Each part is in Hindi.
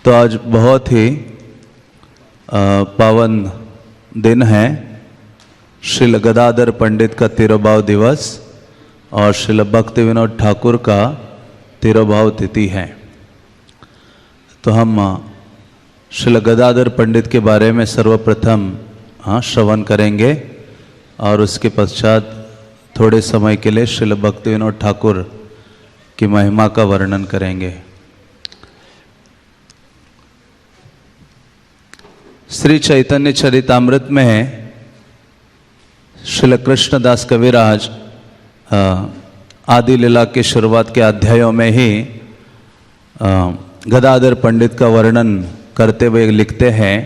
तो आज बहुत ही पावन दिन है। श्रील गदाधर पंडित का तिरुभाव दिवस और श्रील भक्ति विनोद ठाकुर का तिरुभाव तिथि है। तो हम श्रील गदाधर पंडित के बारे में सर्वप्रथम श्रवण करेंगे और उसके पश्चात थोड़े समय के लिए श्रील भक्ति विनोद ठाकुर की महिमा का वर्णन करेंगे। श्री चैतन्य चरितामृत में श्रील कृष्णदास कविराज आदि लीला की शुरुआत के अध्यायों में ही गदाधर पंडित का वर्णन करते हुए लिखते हैं,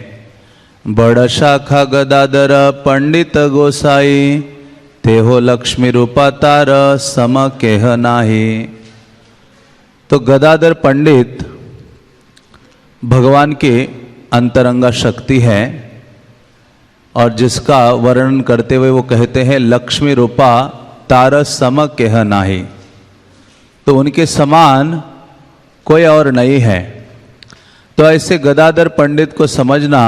बड़ शाखा गदाधर पंडित गोसाई, तेहो लक्ष्मी रूपा तार सम केह नाही। तो गदाधर पंडित भगवान की अंतरंगा शक्ति है और जिसका वर्णन करते हुए वो कहते हैं, लक्ष्मी रूपा तार सम केह नाही। तो उनके समान कोई और नहीं है। तो ऐसे गदाधर पंडित को समझना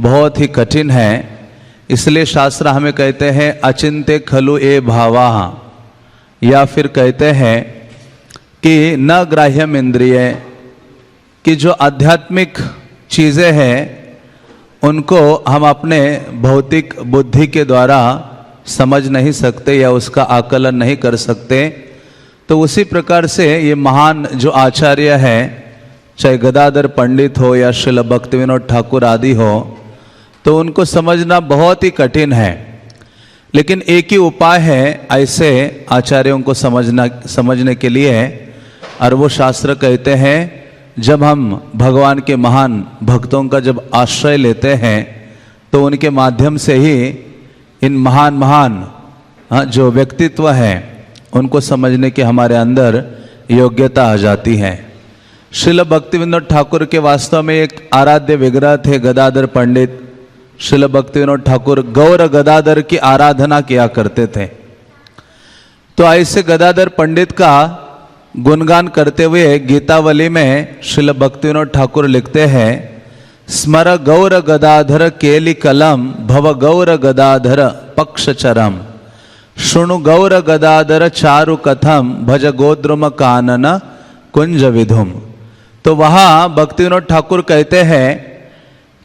बहुत ही कठिन है। इसलिए शास्त्र हमें कहते हैं अचिंत्य खलु ए भावा, या फिर कहते हैं कि न ग्राह्यम इंद्रिय, कि जो आध्यात्मिक चीज़ें हैं उनको हम अपने भौतिक बुद्धि के द्वारा समझ नहीं सकते या उसका आकलन नहीं कर सकते। तो उसी प्रकार से ये महान जो आचार्य है, चाहे गदाधर पंडित हो या श्रील भक्ति विनोद ठाकुर आदि हो, तो उनको समझना बहुत ही कठिन है। लेकिन एक ही उपाय है ऐसे आचार्यों को समझने के लिए, और वो शास्त्र कहते हैं जब हम भगवान के महान भक्तों का जब आश्रय लेते हैं तो उनके माध्यम से ही इन महान जो व्यक्तित्व हैं उनको समझने की हमारे अंदर योग्यता आ जाती है। श्रील भक्ति विनोद ठाकुर के वास्तव में एक आराध्य विग्रह थे गदाधर पंडित। श्रील भक्ति विनोद ठाकुर गौर गदाधर की आराधना किया करते थे। तो ऐसे गदाधर पंडित का गुणगान करते हुए गीतावली में श्रील भक्ति विनोद ठाकुर लिखते हैं, स्मर गौर गदाधर केली कलम, भव गौर गदाधर पक्षचरम, शृणु गौर गदाधर चारु कथम, भज गोद्रुम कानन कुंज विधुम। तो वहाँ भक्ति विनोद ठाकुर कहते हैं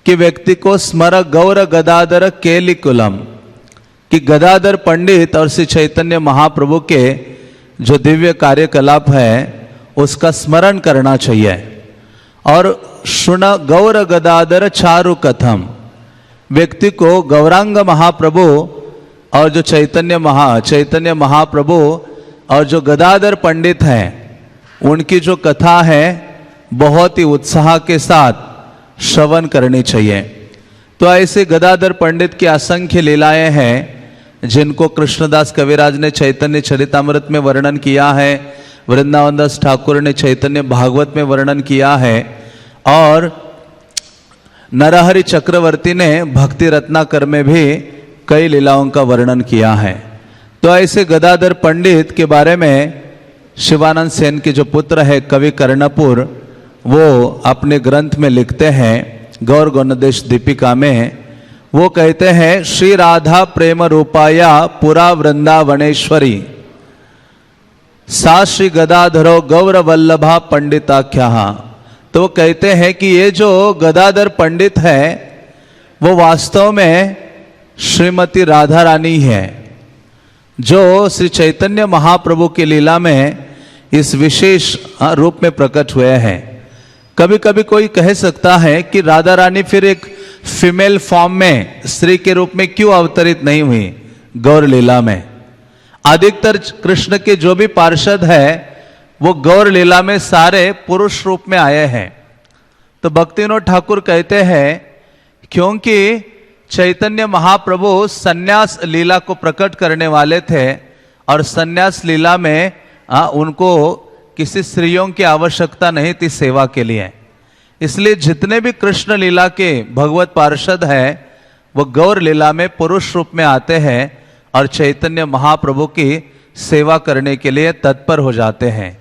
कि व्यक्ति को स्मर गौर गदाधर केली कुलम, कि गदाधर पंडित और श्री चैतन्य महाप्रभु के जो दिव्य कार्यकलाप है उसका स्मरण करना चाहिए। और शुण गौर गदाधर चारु कथम, व्यक्ति को गौरांग महाप्रभु और जो चैतन्य महाप्रभु और जो गदाधर पंडित हैं उनकी जो कथा है बहुत ही उत्साह के साथ श्रवण करनी चाहिए। तो ऐसे गदाधर पंडित की असंख्य लीलाएं हैं जिनको कृष्णदास कविराज ने चैतन्य चरितामृत में वर्णन किया है, वृंदावन दास ठाकुर ने चैतन्य भागवत में वर्णन किया है, और नरहरि चक्रवर्ती ने भक्ति रत्नाकर में भी कई लीलाओं का वर्णन किया है। तो ऐसे गदाधर पंडित के बारे में शिवानंद सेन के जो पुत्र है कवि कर्णपुर, वो अपने ग्रंथ में लिखते हैं गौर गौनदेश दीपिका में, वो कहते हैं, श्री राधा प्रेम रूपाया पुरा वृंदावनेश्वरी, सा श्री गदाधरो गौर वल्लभा पंडिताख्या। तो वो कहते हैं कि ये जो गदाधर पंडित है वो वास्तव में श्रीमती राधा रानी है, जो श्री चैतन्य महाप्रभु की लीला में इस विशेष रूप में प्रकट हुए हैं। कभी कभी कोई कह सकता है कि राधा रानी फिर एक फीमेल फॉर्म में स्त्री के रूप में क्यों अवतरित नहीं हुई गौर लीला में। अधिकतर कृष्ण के जो भी पार्षद है वो गौर लीला में सारे पुरुष रूप में आए हैं। तो भक्ति विनोद ठाकुर कहते हैं क्योंकि चैतन्य महाप्रभु सन्यास लीला को प्रकट करने वाले थे और सन्यास लीला में उनको किसी स्त्रियों की आवश्यकता नहीं थी सेवा के लिए। इसलिए जितने भी कृष्ण लीला के भगवत पार्षद हैं वो गौर लीला में पुरुष रूप में आते हैं और चैतन्य महाप्रभु की सेवा करने के लिए तत्पर हो जाते हैं।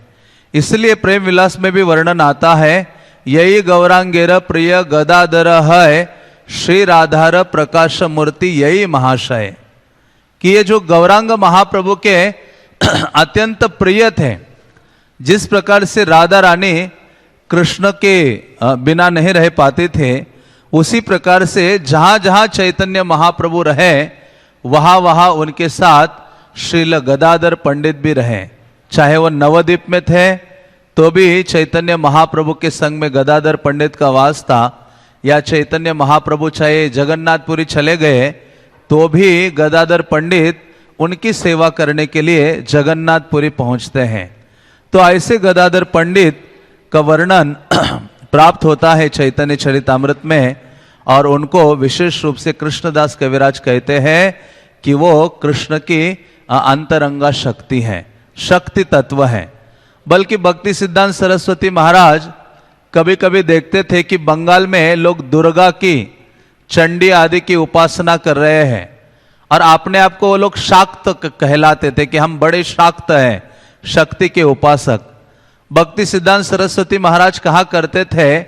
इसलिए प्रेम विलास में भी वर्णन आता है, यही गौरांगेर प्रिय गदाधर है, श्री राधार प्रकाश मूर्ति यही महाशय। कि ये जो गौरांग महाप्रभु के अत्यंत प्रिय थे, जिस प्रकार से राधा रानी कृष्ण के बिना नहीं रह पाते थे, उसी प्रकार से जहां जहां चैतन्य महाप्रभु रहे वहां वहां उनके साथ श्रील गदाधर पंडित भी रहे। चाहे वो नवद्वीप में थे तो भी चैतन्य महाप्रभु के संग में गदाधर पंडित का वास था, या चैतन्य महाप्रभु चाहे जगन्नाथपुरी चले गए तो भी गदाधर पंडित उनकी सेवा करने के लिए जगन्नाथपुरी पहुंचते हैं। तो ऐसे गदाधर पंडित का वर्णन प्राप्त होता है चैतन्य चरितामृत में, और उनको विशेष रूप से कृष्णदास कविराज कहते हैं कि वो कृष्ण की अंतरंगा शक्ति है, शक्ति तत्व है। बल्कि भक्ति सिद्धांत सरस्वती महाराज कभी कभी देखते थे कि बंगाल में लोग दुर्गा की, चंडी आदि की उपासना कर रहे हैं, और अपने आप को वो लोग शाक्त कहलाते थे कि हम बड़े शाक्त हैं, शक्ति के उपासक। भक्ति सिद्धांत सरस्वती महाराज कहा करते थे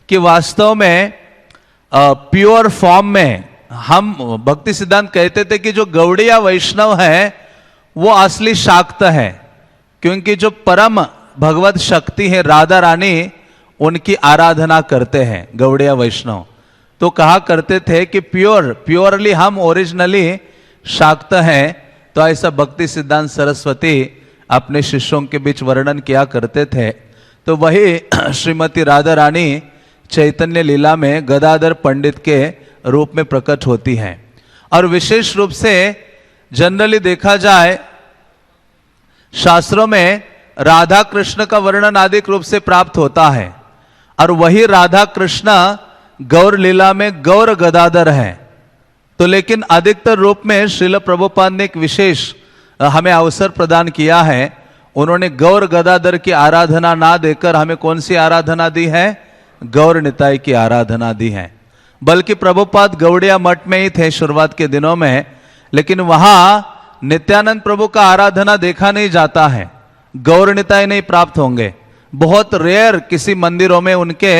कि वास्तव में प्योर फॉर्म में हम, भक्ति सिद्धांत कहते थे कि जो गौड़िया वैष्णव है वो असली शाक्त है, क्योंकि जो परम भगवत शक्ति है राधा रानी, उनकी आराधना करते हैं गौड़िया वैष्णव। तो कहा करते थे कि प्योरली हम ओरिजिनली शाक्त हैं। तो ऐसा भक्ति सिद्धांत सरस्वती अपने शिष्यों के बीच वर्णन किया करते थे। तो वही श्रीमती राधा रानी चैतन्य लीला में गदाधर पंडित के रूप में प्रकट होती हैं। और विशेष रूप से जनरली देखा जाए शास्त्रों में राधा कृष्ण का वर्णन अधिक रूप से प्राप्त होता है, और वही राधा कृष्ण गौर लीला में गौर गदाधर है। तो लेकिन अधिकतर रूप में श्रील प्रभुपाद ने एक विशेष हमें अवसर प्रदान किया है। उन्होंने गौर गदाधर की आराधना ना देकर हमें कौन सी आराधना दी है? गौर निताई की आराधना दी है। बल्कि प्रभुपाद गौड़िया मठ में ही थे शुरुआत के दिनों में, लेकिन वहां नित्यानंद प्रभु का आराधना देखा नहीं जाता है, गौर निताई नहीं प्राप्त होंगे। बहुत रेयर किसी मंदिरों में उनके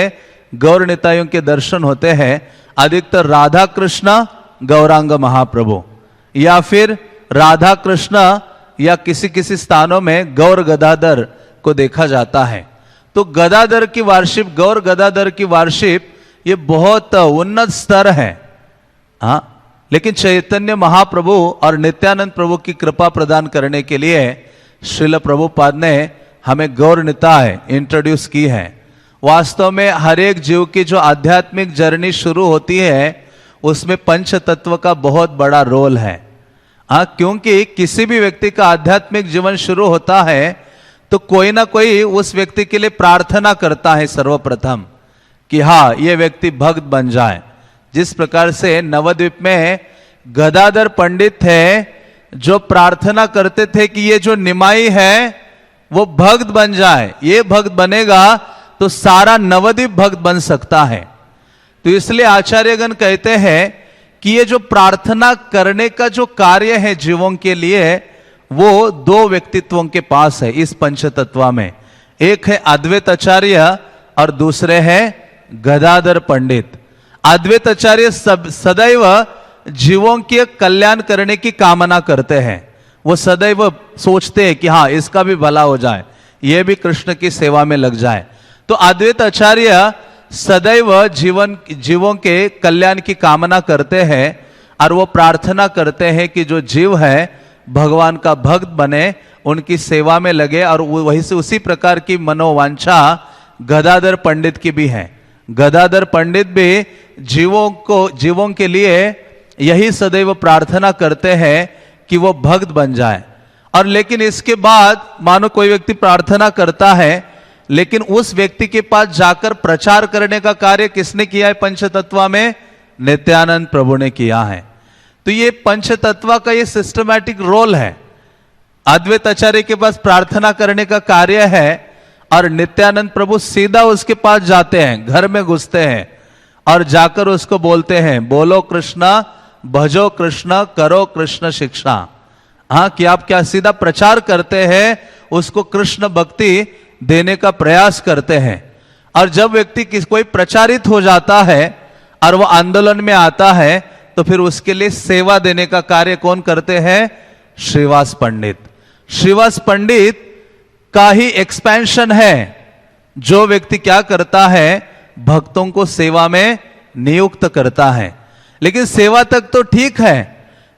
गौर निताइयों के दर्शन होते हैं। अधिकतर राधा कृष्ण गौरांग महाप्रभु, या फिर राधा कृष्ण, या किसी किसी स्थानों में गौर गदाधर को देखा जाता है। तो गदाधर की वार्षिप, गौर गदाधर की वार्षिप, ये बहुत उन्नत स्तर है। हाँ, लेकिन चैतन्य महाप्रभु और नित्यानंद प्रभु की कृपा प्रदान करने के लिए श्रील प्रभुपाद ने हमें गौर निताय इंट्रोड्यूस की है। वास्तव में हर एक जीव की जो आध्यात्मिक जर्नी शुरू होती है उसमें पंच तत्व का बहुत बड़ा रोल है। हाँ, क्योंकि किसी भी व्यक्ति का आध्यात्मिक जीवन शुरू होता है तो कोई ना कोई उस व्यक्ति के लिए प्रार्थना करता है सर्वप्रथम कि हाँ, ये व्यक्ति भक्त बन जाए। जिस प्रकार से नवद्वीप में गदाधर पंडित थे जो प्रार्थना करते थे कि ये जो निमाई है वो भक्त बन जाए, ये भक्त बनेगा तो सारा नवद्वीप भक्त बन सकता है। तो इसलिए आचार्यगण कहते हैं कि ये जो प्रार्थना करने का जो कार्य है जीवों के लिए, वो दो व्यक्तित्वों के पास है इस पंचतत्व में। एक है अद्वैत आचार्य और दूसरे है गदाधर पंडित। अद्वैत आचार्य सदैव जीवों के कल्याण करने की कामना करते हैं। वो सदैव सोचते हैं कि हाँ, इसका भी भला हो जाए, ये भी कृष्ण की सेवा में लग जाए। तो अद्वैत आचार्य सदैव जीवों के कल्याण की कामना करते हैं, और वो प्रार्थना करते हैं कि जो जीव है भगवान का भक्त बने, उनकी सेवा में लगे। और वही से उसी प्रकार की मनोवांछा गदाधर पंडित की भी है। गदाधर पंडित भी जीवों के लिए यही सदैव प्रार्थना करते हैं कि वो भक्त बन जाए। और लेकिन इसके बाद मानो कोई व्यक्ति प्रार्थना करता है, लेकिन उस व्यक्ति के पास जाकर प्रचार करने का कार्य किसने किया है? पंचतत्व में नित्यानंद प्रभु ने किया है। तो ये पंचतत्व का ये सिस्टमैटिक रोल है। अद्वैत आचार्य के पास प्रार्थना करने का कार्य है, और नित्यानंद प्रभु सीधा उसके पास जाते हैं, घर में घुसते हैं और जाकर उसको बोलते हैं, बोलो कृष्णा, भजो कृष्ण, करो कृष्ण शिक्षा। हाँ, कि आप क्या सीधा प्रचार करते हैं, उसको कृष्ण भक्ति देने का प्रयास करते हैं। और जब व्यक्ति कोई प्रचारित हो जाता है और वो आंदोलन में आता है तो फिर उसके लिए सेवा देने का कार्य कौन करते हैं? श्रीवास पंडित। श्रीवास पंडित का ही एक्सपेंशन है। जो व्यक्ति क्या करता है? भक्तों को सेवा में नियुक्त करता है। लेकिन सेवा तक तो ठीक है,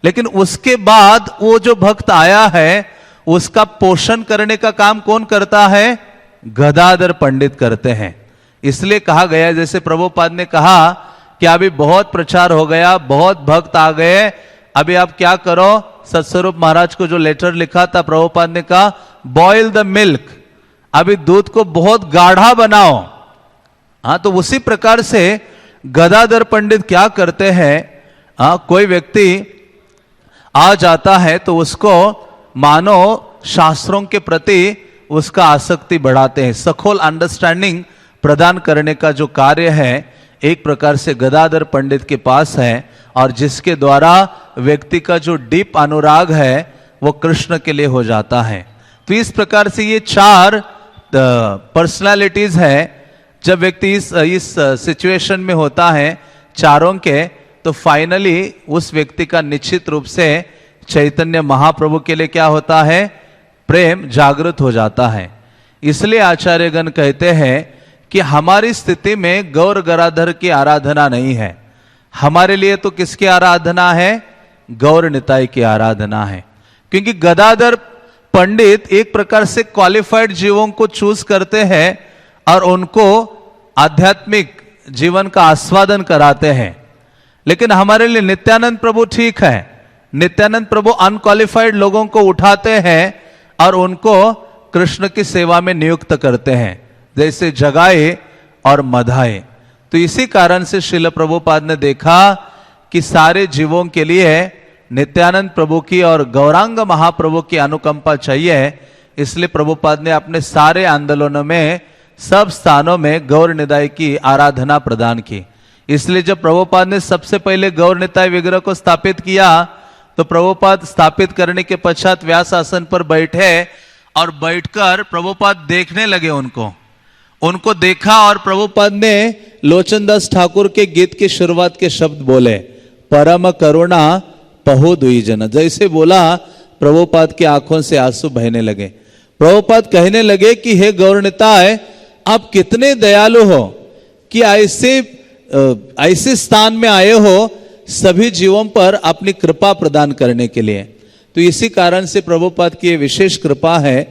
लेकिन उसके बाद वो जो भक्त आया है उसका पोषण करने का काम कौन करता है? गदाधर पंडित करते हैं। इसलिए कहा गया, जैसे प्रभुपाद ने कहा कि अभी बहुत प्रचार हो गया, बहुत भक्त आ गए, अभी आप क्या करो? सत्स्वरूप महाराज को जो लेटर लिखा था प्रभुपाद ने कहा बॉयल द मिल्क, अभी दूध को बहुत गाढ़ा बनाओ। हाँ, तो उसी प्रकार से गदाधर पंडित क्या करते हैं? कोई व्यक्ति आ जाता है तो उसको मानो शास्त्रों के प्रति उसका आसक्ति बढ़ाते हैं। सखोल अंडरस्टैंडिंग प्रदान करने का जो कार्य है एक प्रकार से गदाधर पंडित के पास है, और जिसके द्वारा व्यक्ति का जो डीप अनुराग है वो कृष्ण के लिए हो जाता है। तो इस प्रकार से ये 4 पर्सनालिटीज है। जब व्यक्ति इस सिचुएशन में होता है चारों के, तो फाइनली उस व्यक्ति का निश्चित रूप से चैतन्य महाप्रभु के लिए क्या होता है? प्रेम जागृत हो जाता है। इसलिए आचार्यगण कहते हैं कि हमारी स्थिति में गौर गदाधर की आराधना नहीं है, हमारे लिए तो किसकी आराधना है? गौर निताई की आराधना है। क्योंकि गदाधर पंडित एक प्रकार से क्वालिफाइड जीवों को चूज करते हैं और उनको आध्यात्मिक जीवन का आस्वादन कराते हैं। लेकिन हमारे लिए नित्यानंद प्रभु ठीक है। नित्यानंद प्रभु अनक्वालिफाइड लोगों को उठाते हैं और उनको कृष्ण की सेवा में नियुक्त करते हैं, जैसे जगाए और मधाए। तो इसी कारण से श्रील प्रभुपाद ने देखा कि सारे जीवों के लिए नित्यानंद प्रभु की और गौरांग महाप्रभु की अनुकंपा चाहिए। इसलिए प्रभुपाद ने अपने सारे आंदोलनों में सब स्थानों में गौर निताई की आराधना प्रदान की। इसलिए जब प्रभुपाद ने सबसे पहले गौर निताई विग्रह को स्थापित किया तो प्रभुपाद स्थापित करने के पश्चात व्यास आसन पर बैठे और बैठकर प्रभुपाद देखने लगे उनको देखा, और प्रभुपाद ने लोचनदास ठाकुर के गीत की शुरुआत के शब्द बोले, परम करुणा पहो दुई जन। जैसे बोला प्रभुपाद की आंखों से आंसू बहने लगे। प्रभुपाद कहने लगे कि हे गौरनिताय, आप कितने दयालु हो कि ऐसे स्थान में आए हो सभी जीवों पर अपनी कृपा प्रदान करने के लिए। तो इसी कारण से प्रभुपाद की विशेष कृपा है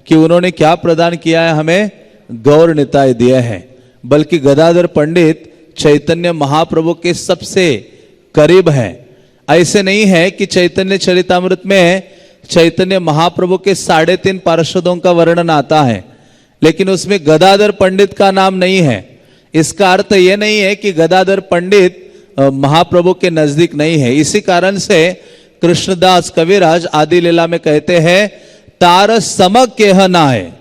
कि उन्होंने क्या प्रदान किया है? हमें गौर निताय दिया है। बल्कि गदाधर पंडित चैतन्य महाप्रभु के सबसे करीब है। ऐसे नहीं है कि चैतन्य चरितामृत में चैतन्य महाप्रभु के 3.5 पार्षदों का वर्णन आता है, लेकिन उसमें गदाधर पंडित का नाम नहीं है। इसका अर्थ यह नहीं है कि गदाधर पंडित महाप्रभु के नजदीक नहीं है। इसी कारण से कृष्णदास कविराज आदि लीला में कहते हैं, तार समक केह नाय,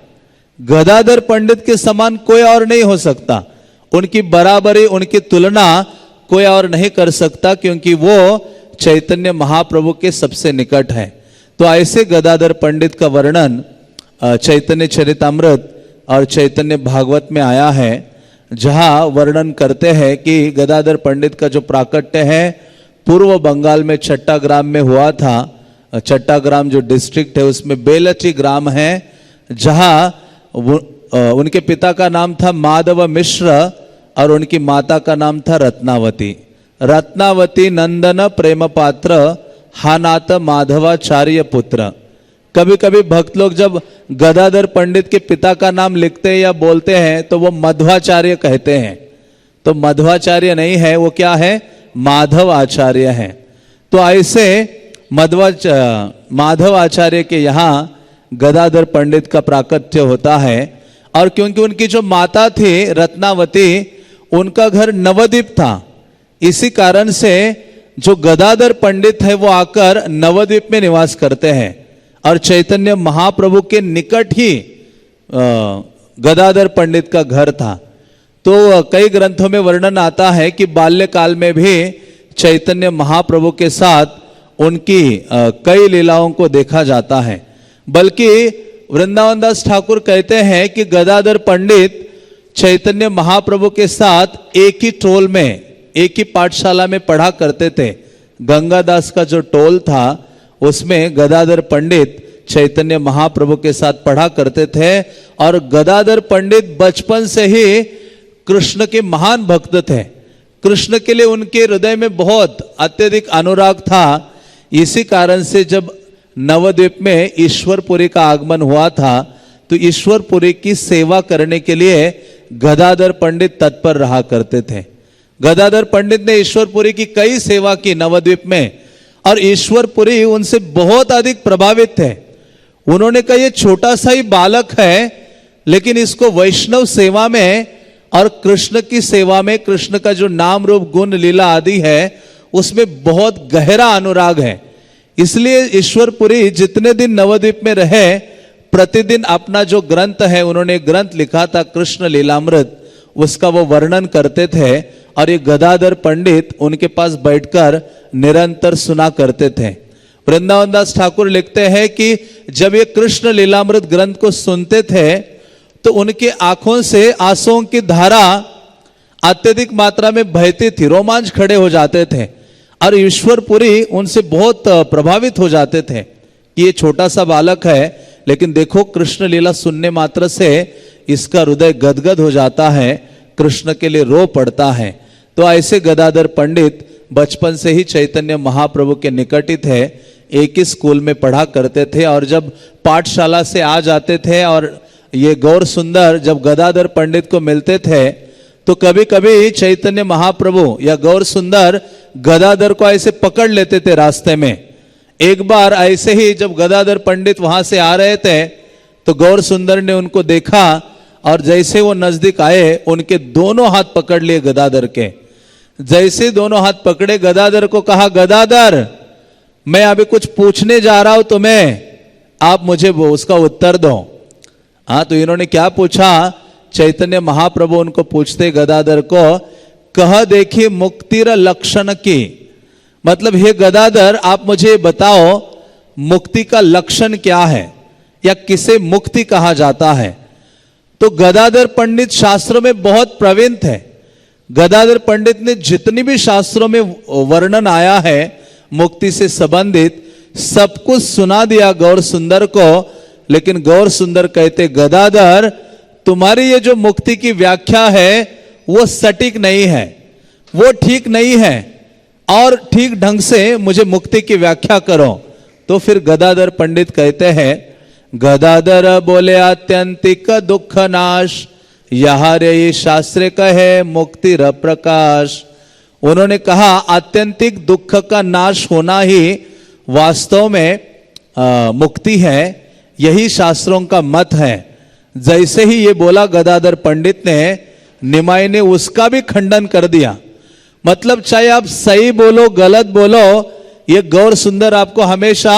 गदाधर पंडित के समान कोई और नहीं हो सकता। उनकी बराबरी, उनकी तुलना कोई और नहीं कर सकता, क्योंकि वो चैतन्य महाप्रभु के सबसे निकट है। तो ऐसे गदाधर पंडित का वर्णन चैतन्य चरितामृत और चैतन्य भागवत में आया है, जहां वर्णन करते हैं कि गदाधर पंडित का जो प्राकट्य है पूर्व बंगाल में चट्टाग्राम में हुआ था। चट्टाग्राम जो डिस्ट्रिक्ट है उसमें बेलटी ग्राम है, जहां उनके पिता का नाम था माधव मिश्र और उनकी माता का नाम था रत्नावती। रत्नावती नंदन प्रेम पात्र हानात माधवाचार्य पुत्र। कभी कभी भक्त लोग जब गदाधर पंडित के पिता का नाम लिखते हैं या बोलते हैं तो वो मध्वाचार्य कहते हैं। तो मध्वाचार्य नहीं है, वो क्या है? माधव आचार्य है। तो ऐसे माधव आचार्य के यहाँ गदाधर पंडित का प्राकट्य होता है। और क्योंकि उनकी जो माता थी रत्नावती, उनका घर नवद्वीप था, इसी कारण से जो गदाधर पंडित है वो आकर नवद्वीप में निवास करते हैं और चैतन्य महाप्रभु के निकट ही गदाधर पंडित का घर था। तो कई ग्रंथों में वर्णन आता है कि बाल्यकाल में भी चैतन्य महाप्रभु के साथ उनकी कई लीलाओं को देखा जाता है। बल्कि वृंदावन दास ठाकुर कहते हैं कि गदाधर पंडित चैतन्य महाप्रभु के साथ एक ही टोल में, एक ही पाठशाला में पढ़ा करते थे। गंगादास का जो टोल था उसमें गदाधर पंडित चैतन्य महाप्रभु के साथ पढ़ा करते थे, और गदाधर पंडित बचपन से ही कृष्ण के महान भक्त थे। कृष्ण के लिए उनके हृदय में बहुत अत्यधिक अनुराग था। इसी कारण से जब नवद्वीप में ईश्वरपुरी का आगमन हुआ था तो ईश्वरपुरी की सेवा करने के लिए गदाधर पंडित तत्पर रहा करते थे। गदाधर पंडित ने ईश्वरपुरी की कई सेवा की नवद्वीप में, और ईश्वरपुरी उनसे बहुत अधिक प्रभावित थे। उन्होंने कहा ये छोटा सा ही बालक है, लेकिन इसको वैष्णव सेवा में और कृष्ण की सेवा में, कृष्ण का जो नाम रूप गुण लीला आदि है उसमें बहुत गहरा अनुराग है। इसलिए ईश्वरपुरी जितने दिन नवद्वीप में रहे, प्रतिदिन अपना जो ग्रंथ है, उन्होंने ग्रंथ लिखा था कृष्ण लीलामृत, उसका वो वर्णन करते थे, और ये गदाधर पंडित उनके पास बैठकर निरंतर सुना करते थे। वृंदावन दास ठाकुर लिखते हैं कि जब ये कृष्ण लीलामृत ग्रंथ को सुनते थे तो उनके आंखों से आंसुओं की धारा अत्यधिक मात्रा में बहती थी, रोमांच खड़े हो जाते थे, और ईश्वरपुरी उनसे बहुत प्रभावित हो जाते थे कि ये छोटा सा बालक है, लेकिन देखो कृष्ण लीला सुनने मात्र से इसका हृदय गदगद हो जाता है, कृष्ण के लिए रो पड़ता है। तो ऐसे गदाधर पंडित बचपन से ही चैतन्य महाप्रभु के निकट ही थे, एक ही स्कूल में पढ़ा करते थे, और जब पाठशाला से आ जाते थे और ये गौर सुंदर जब गदाधर पंडित को मिलते थे तो कभी कभी चैतन्य महाप्रभु या गौर सुंदर गदाधर को ऐसे पकड़ लेते थे रास्ते में। एक बार ऐसे ही जब गदाधर पंडित वहां से आ रहे थे तो गौर सुंदर ने उनको देखा, और जैसे वो नजदीक आए उनके दोनों हाथ पकड़ लिए गदाधर के। जैसे दोनों हाथ पकड़े, गदाधर को कहा, गदाधर मैं अभी कुछ पूछने जा रहा हूं तुम्हें, आप मुझे उसका उत्तर दो। हाँ, तो इन्होंने क्या पूछा? चैतन्य महाप्रभु उनको पूछते गदाधर को, कह देखिए मुक्तिर लक्षण की, मतलब हे गदाधर आप मुझे बताओ मुक्ति का लक्षण क्या है, या किसे मुक्ति कहा जाता है। तो गदाधर पंडित शास्त्रों में बहुत प्रवीण थे। गदाधर पंडित ने जितनी भी शास्त्रों में वर्णन आया है मुक्ति से संबंधित, सब कुछ सुना दिया गौर सुंदर को। लेकिन गौर सुंदर कहते, गदाधर तुम्हारी ये जो मुक्ति की व्याख्या है वो सटीक नहीं है, वो ठीक नहीं है, और ठीक ढंग से मुझे मुक्ति की व्याख्या करो। तो फिर गदाधर पंडित कहते हैं, गदाधर बोले आत्यंतिक दुख नाश, यह रे शास्त्र कहे मुक्ति र प्रकाश। उन्होंने कहा आत्यंतिक दुख का नाश होना ही वास्तव में मुक्ति है, यही शास्त्रों का मत है। जैसे ही ये बोला गदाधर पंडित ने, निमाई ने उसका भी खंडन कर दिया। मतलब चाहे आप सही बोलो गलत बोलो, ये गौर सुंदर आपको हमेशा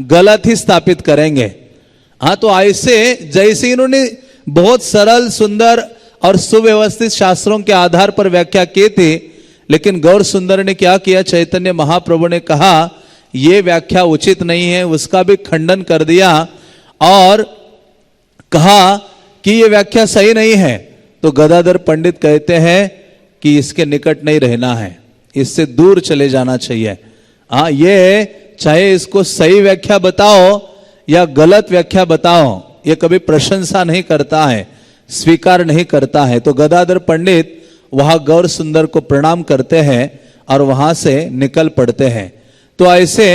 गलत ही स्थापित करेंगे। हाँ, तो ऐसे जैसे इन्होंने बहुत सरल सुंदर और सुव्यवस्थित शास्त्रों के आधार पर व्याख्या की थी, लेकिन गौर सुंदर ने क्या किया, चैतन्य महाप्रभु ने कहा यह व्याख्या उचित नहीं है, उसका भी खंडन कर दिया और कहा कि यह व्याख्या सही नहीं है। तो गदाधर पंडित कहते हैं कि इसके निकट नहीं रहना है, इससे दूर चले जाना चाहिए। हाँ, ये चाहे इसको सही व्याख्या बताओ या गलत व्याख्या बताओ, ये कभी प्रशंसा नहीं करता है, स्वीकार नहीं करता है। तो गदाधर पंडित वहां गौर सुंदर को प्रणाम करते हैं और वहां से निकल पड़ते हैं। तो ऐसे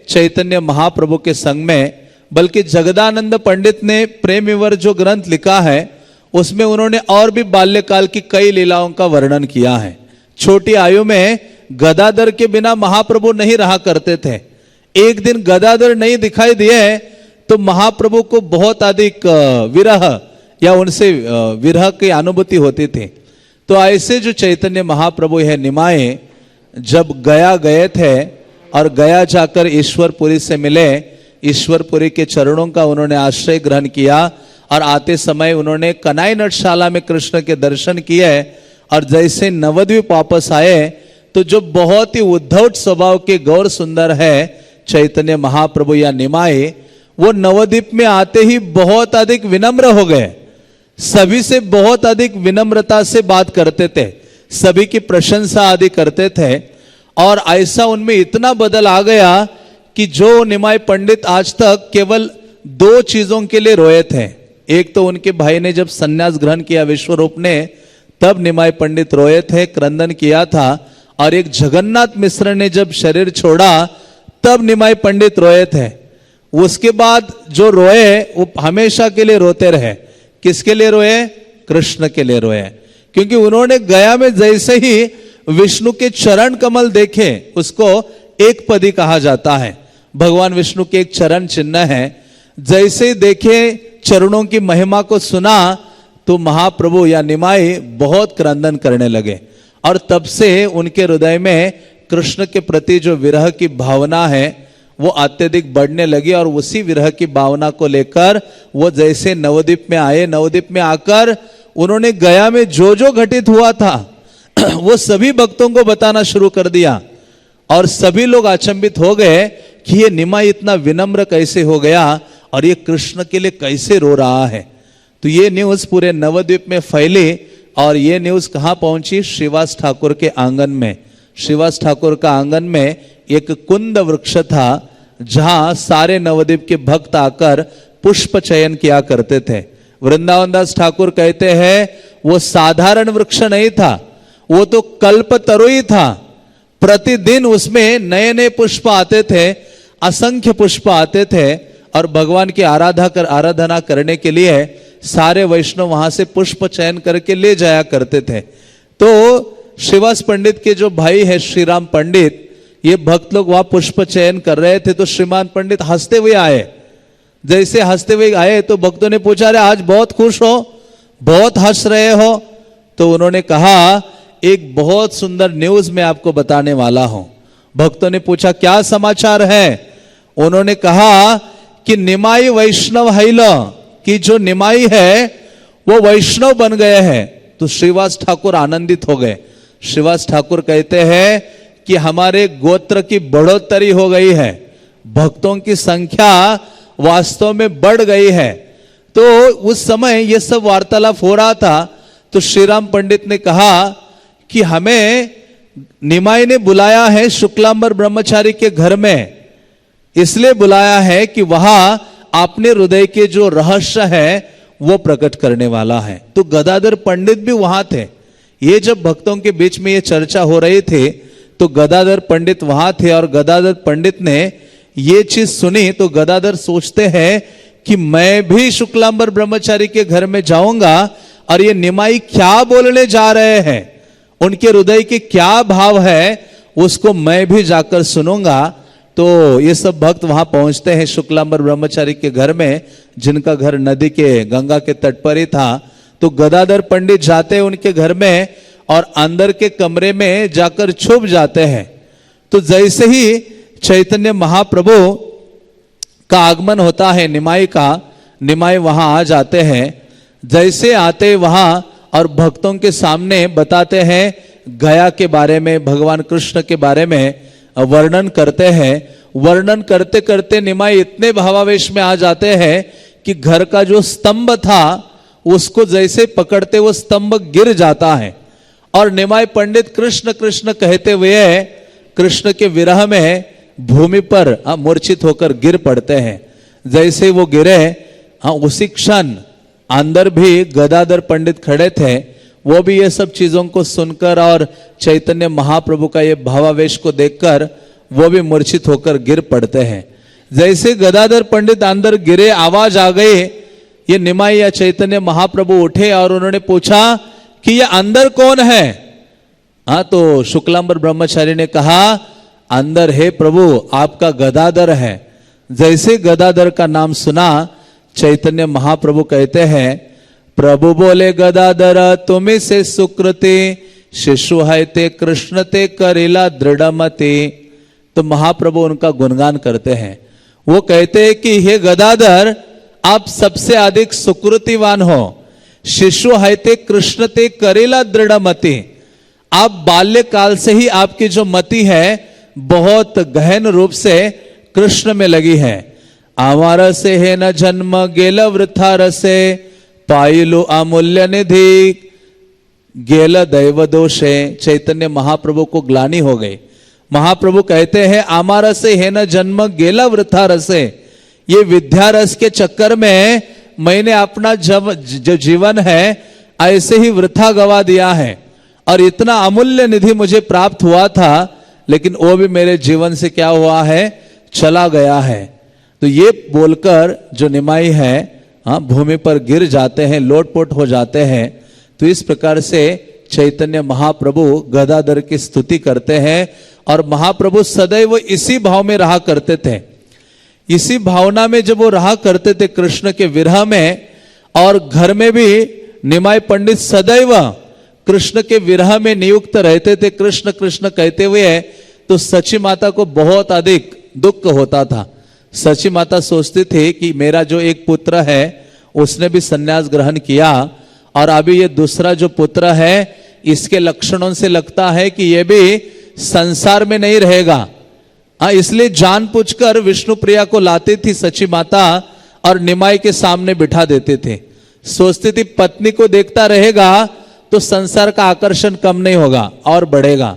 चैतन्य महाप्रभु के संग में, बल्कि जगदानंद पंडित ने प्रेम विवर जो ग्रंथ लिखा है उसमें उन्होंने और भी बाल्यकाल की कई लीलाओं का वर्णन किया है। छोटी आयु में गदाधर के बिना महाप्रभु नहीं रहा करते थे। एक दिन गदाधर नहीं दिखाई दिए तो महाप्रभु को बहुत अधिक विरह या उनसे विरह की अनुभूति होती थी। तो ऐसे जो चैतन्य महाप्रभु है निमाए, जब गया गए थे और गया जाकर ईश्वरपुरी से मिले, ईश्वरपुरी के चरणों का उन्होंने आश्रय ग्रहण किया और आते समय उन्होंने कनाई नटशाला में कृष्ण के दर्शन किए। और जैसे नवद्वीप वापस आए तो जो बहुत ही उद्धट स्वभाव के गौर सुंदर है चैतन्य महाप्रभु या निमाए, वो नवद्वीप में आते ही बहुत अधिक विनम्र हो गए, सभी से बहुत अधिक विनम्रता से बात करते थे, सभी की प्रशंसा आदि करते थे। और ऐसा उनमें इतना बदल आ गया कि जो निमाई पंडित आज तक केवल 2 चीजों के लिए रोए थे। एक तो उनके भाई ने जब सन्यास ग्रहण किया विश्वरूप ने, तब निमाई पंडित रोए थे, क्रंदन किया था। और एक जगन्नाथ मिश्र ने जब शरीर छोड़ा, तब निमाई पंडित रोए थे। उसके बाद जो रोए वो हमेशा के लिए रोते रहे। किसके लिए रोए? कृष्ण के लिए रोए। क्योंकि उन्होंने गया में जैसे ही विष्णु के चरण कमल देखे, उसको एक पदी कहा जाता है, भगवान विष्णु के एक चरण चिन्ह है। जैसे ही देखे, चरणों की महिमा को सुना, तो महाप्रभु या निमाई बहुत क्रंदन करने लगे। और तब से उनके हृदय में कृष्ण के प्रति जो विरह की भावना है वो अत्यधिक बढ़ने लगी। और उसी विरह की भावना को लेकर वो जैसे नवद्वीप में आए, नवद्वीप में आकर उन्होंने गया में जो जो घटित हुआ था वो सभी भक्तों को बताना शुरू कर दिया। और सभी लोग अचंभित हो गए कि ये निमाई इतना विनम्र कैसे हो गया और ये कृष्ण के लिए कैसे रो रहा है। तो ये न्यूज पूरे नवद्वीप में फैली। और ये न्यूज कहां पहुंची? श्रीवास ठाकुर के आंगन में। श्रीवास ठाकुर का आंगन में एक कुंद वृक्ष था, जहां सारे नवद्वीप के भक्त आकर पुष्प चयन किया करते थे। वृंदावन दास ठाकुर कहते हैं वो साधारण वृक्ष नहीं था, वो तो कल्पतरु था। प्रतिदिन उसमें नए नए पुष्प आते थे, असंख्य पुष्प आते थे। और भगवान की आराधना करने के लिए सारे वैष्णव वहां से पुष्प चयन करके ले जाया करते थे। तो श्रीवास पंडित के जो भाई है श्रीराम पंडित, ये भक्त लोग वहां पुष्प चयन कर रहे थे। तो श्रीमान पंडित हंसते हुए आए। जैसे हंसते हुए आए तो भक्तों ने पूछा, अरे आज बहुत खुश हो, बहुत हंस रहे हो? तो उन्होंने कहा, एक बहुत सुंदर न्यूज मैं आपको बताने वाला हूं। भक्तों ने पूछा, क्या समाचार है? उन्होंने कहा कि निमाई वैष्णव हैल, कि जो निमाई है वो वैष्णव बन गए हैं। तो श्रीवास ठाकुर आनंदित हो गए। श्रीवास ठाकुर कहते हैं कि हमारे गोत्र की बढ़ोतरी हो गई है, भक्तों की संख्या वास्तव में बढ़ गई है। तो उस समय ये सब वार्तालाप हो रहा था। तो श्रीराम पंडित ने कहा कि हमें निमाई ने बुलाया है शुक्लांबर ब्रह्मचारी के घर में, इसलिए बुलाया है कि वहां अपने हृदय के जो रहस्य है वो प्रकट करने वाला है। तो गदाधर पंडित भी वहां थे। ये जब भक्तों के बीच में ये चर्चा हो रही थी तो गदाधर पंडित वहां थे। और गदाधर पंडित ने ये चीज सुनी तो गदाधर सोचते हैं कि मैं भी शुक्लांबर ब्रह्मचारी के घर में जाऊंगा और ये निमाई क्या बोलने जा रहे हैं, उनके हृदय के क्या भाव है, उसको मैं भी जाकर सुनूंगा। तो ये सब भक्त वहां पहुंचते हैं शुक्लांबर ब्रह्मचारी के घर में, जिनका घर नदी के गंगा के तट पर ही था। तो गदाधर पंडित जाते हैं उनके घर में और अंदर के कमरे में जाकर छुप जाते हैं। तो जैसे ही चैतन्य महाप्रभु का आगमन होता है निमाई का, निमाई वहां आ जाते हैं। जैसे आते वहां और भक्तों के सामने बताते हैं गया के बारे में, भगवान कृष्ण के बारे में वर्णन करते हैं। वर्णन करते करते निमाई इतने भावावेश में आ जाते हैं कि घर का जो स्तंभ था उसको जैसे पकड़ते वो स्तंभ गिर जाता है। और निमाई पंडित कृष्ण कृष्ण कहते हुए कृष्ण के विरह में भूमि पर मूर्छित होकर गिर पड़ते हैं। जैसे वो गिरे, उसी क्षण अंदर भी गदाधर पंडित खड़े थे। वो भी ये सब चीजों को सुनकर और चैतन्य महाप्रभु का ये भावावेश को देखकर वो भी मूर्छित होकर गिर पड़ते हैं। जैसे गदाधर पंडित अंदर गिरे, आवाज आ गई, ये निमाई या चैतन्य महाप्रभु उठे और उन्होंने पूछा कि ये अंदर कौन है? तो शुक्लांबर ब्रह्मचारी ने कहा, अंदर है प्रभु, आपका गदाधर है। जैसे गदाधर का नाम सुना, चैतन्य महाप्रभु कहते हैं, प्रभु बोले गदाधर तुम्हें से सुकृति, शिशु है ते कृष्ण ते करेला दृढ़मति। तो महाप्रभु उनका गुणगान करते हैं। वो कहते हैं कि हे गदाधर, आप सबसे अधिक सुकृतिवान हो। शिशु है ते कृष्ण ते करेला दृढ़मति। आप बाल्यकाल से ही आपकी जो मति है बहुत गहन रूप से कृष्ण में लगी है। आवार से है न जन्म गेल वृथा रसे, पाइलो अमूल्य निधि गेल दैव दोषे। चैतन्य महाप्रभु को ग्लानि हो गई। महाप्रभु कहते हैं आमार से है न जन्म गेला वृथा रसे। ये विद्या रस के चक्कर में मैंने अपना जो जीवन है ऐसे ही वृथा गवा दिया है, और इतना अमूल्य निधि मुझे प्राप्त हुआ था लेकिन वो भी मेरे जीवन से क्या हुआ है, चला गया है। तो ये बोलकर जो निमाई है भूमि पर गिर जाते हैं, लोटपोट हो जाते हैं। तो इस प्रकार से चैतन्य महाप्रभु गदाधर की स्तुति करते हैं, और महाप्रभु सदैव इसी भाव में रहा करते थे। इसी भावना में जब वो रहा करते थे कृष्ण के विरह में, और घर में भी निमाई पंडित सदैव कृष्ण के विरह में नियुक्त रहते थे, कृष्ण कृष्ण कहते हुए। तो सची माता को बहुत अधिक दुख होता था। सची माता सोचती थी कि मेरा जो एक पुत्र है उसने भी संन्यास ग्रहण किया, और अभी ये दूसरा जो पुत्र है इसके लक्षणों से लगता है कि ये भी संसार में नहीं रहेगा। इसलिए जानबूझकर विष्णुप्रिया को लाती थी सची माता और निमाई के सामने बिठा देते थे। सोचती थी पत्नी को देखता रहेगा तो संसार का आकर्षण कम नहीं होगा और बढ़ेगा,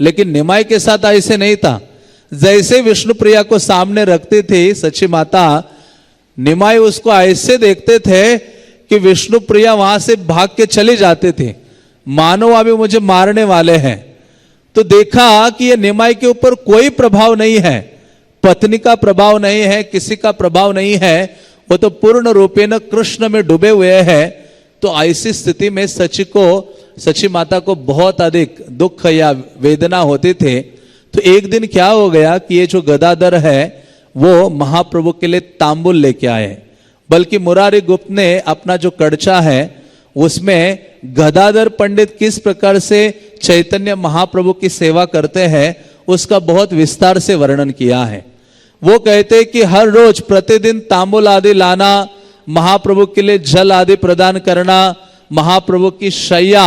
लेकिन निमाई के साथ ऐसे नहीं था। जैसे विष्णुप्रिया को सामने रखती थी सची माता, निमाई उसको ऐसे देखते थे कि विष्णुप्रिया वहां से भाग के चले जाते थे, मानो अभी मुझे मारने वाले हैं। तो देखा कि ये निमाई के ऊपर कोई प्रभाव नहीं है, पत्नी का प्रभाव नहीं है, किसी का प्रभाव नहीं है, वो तो पूर्ण रूपेण कृष्ण में डूबे हुए हैं। तो ऐसी स्थिति में सची माता को बहुत अधिक दुख या वेदना होती थी। तो एक दिन क्या हो गया कि ये जो गदाधर है वो महाप्रभु के लिए तांबुल लेके आए। बल्कि मुरारी गुप्त ने अपना जो कड़चा है उसमें गदाधर पंडित किस प्रकार से चैतन्य महाप्रभु की सेवा करते हैं उसका बहुत विस्तार से वर्णन किया है। वो कहते हैं कि हर रोज प्रतिदिन तांबुल आदि लाना, महाप्रभु के लिए जल आदि प्रदान करना, महाप्रभु की शैया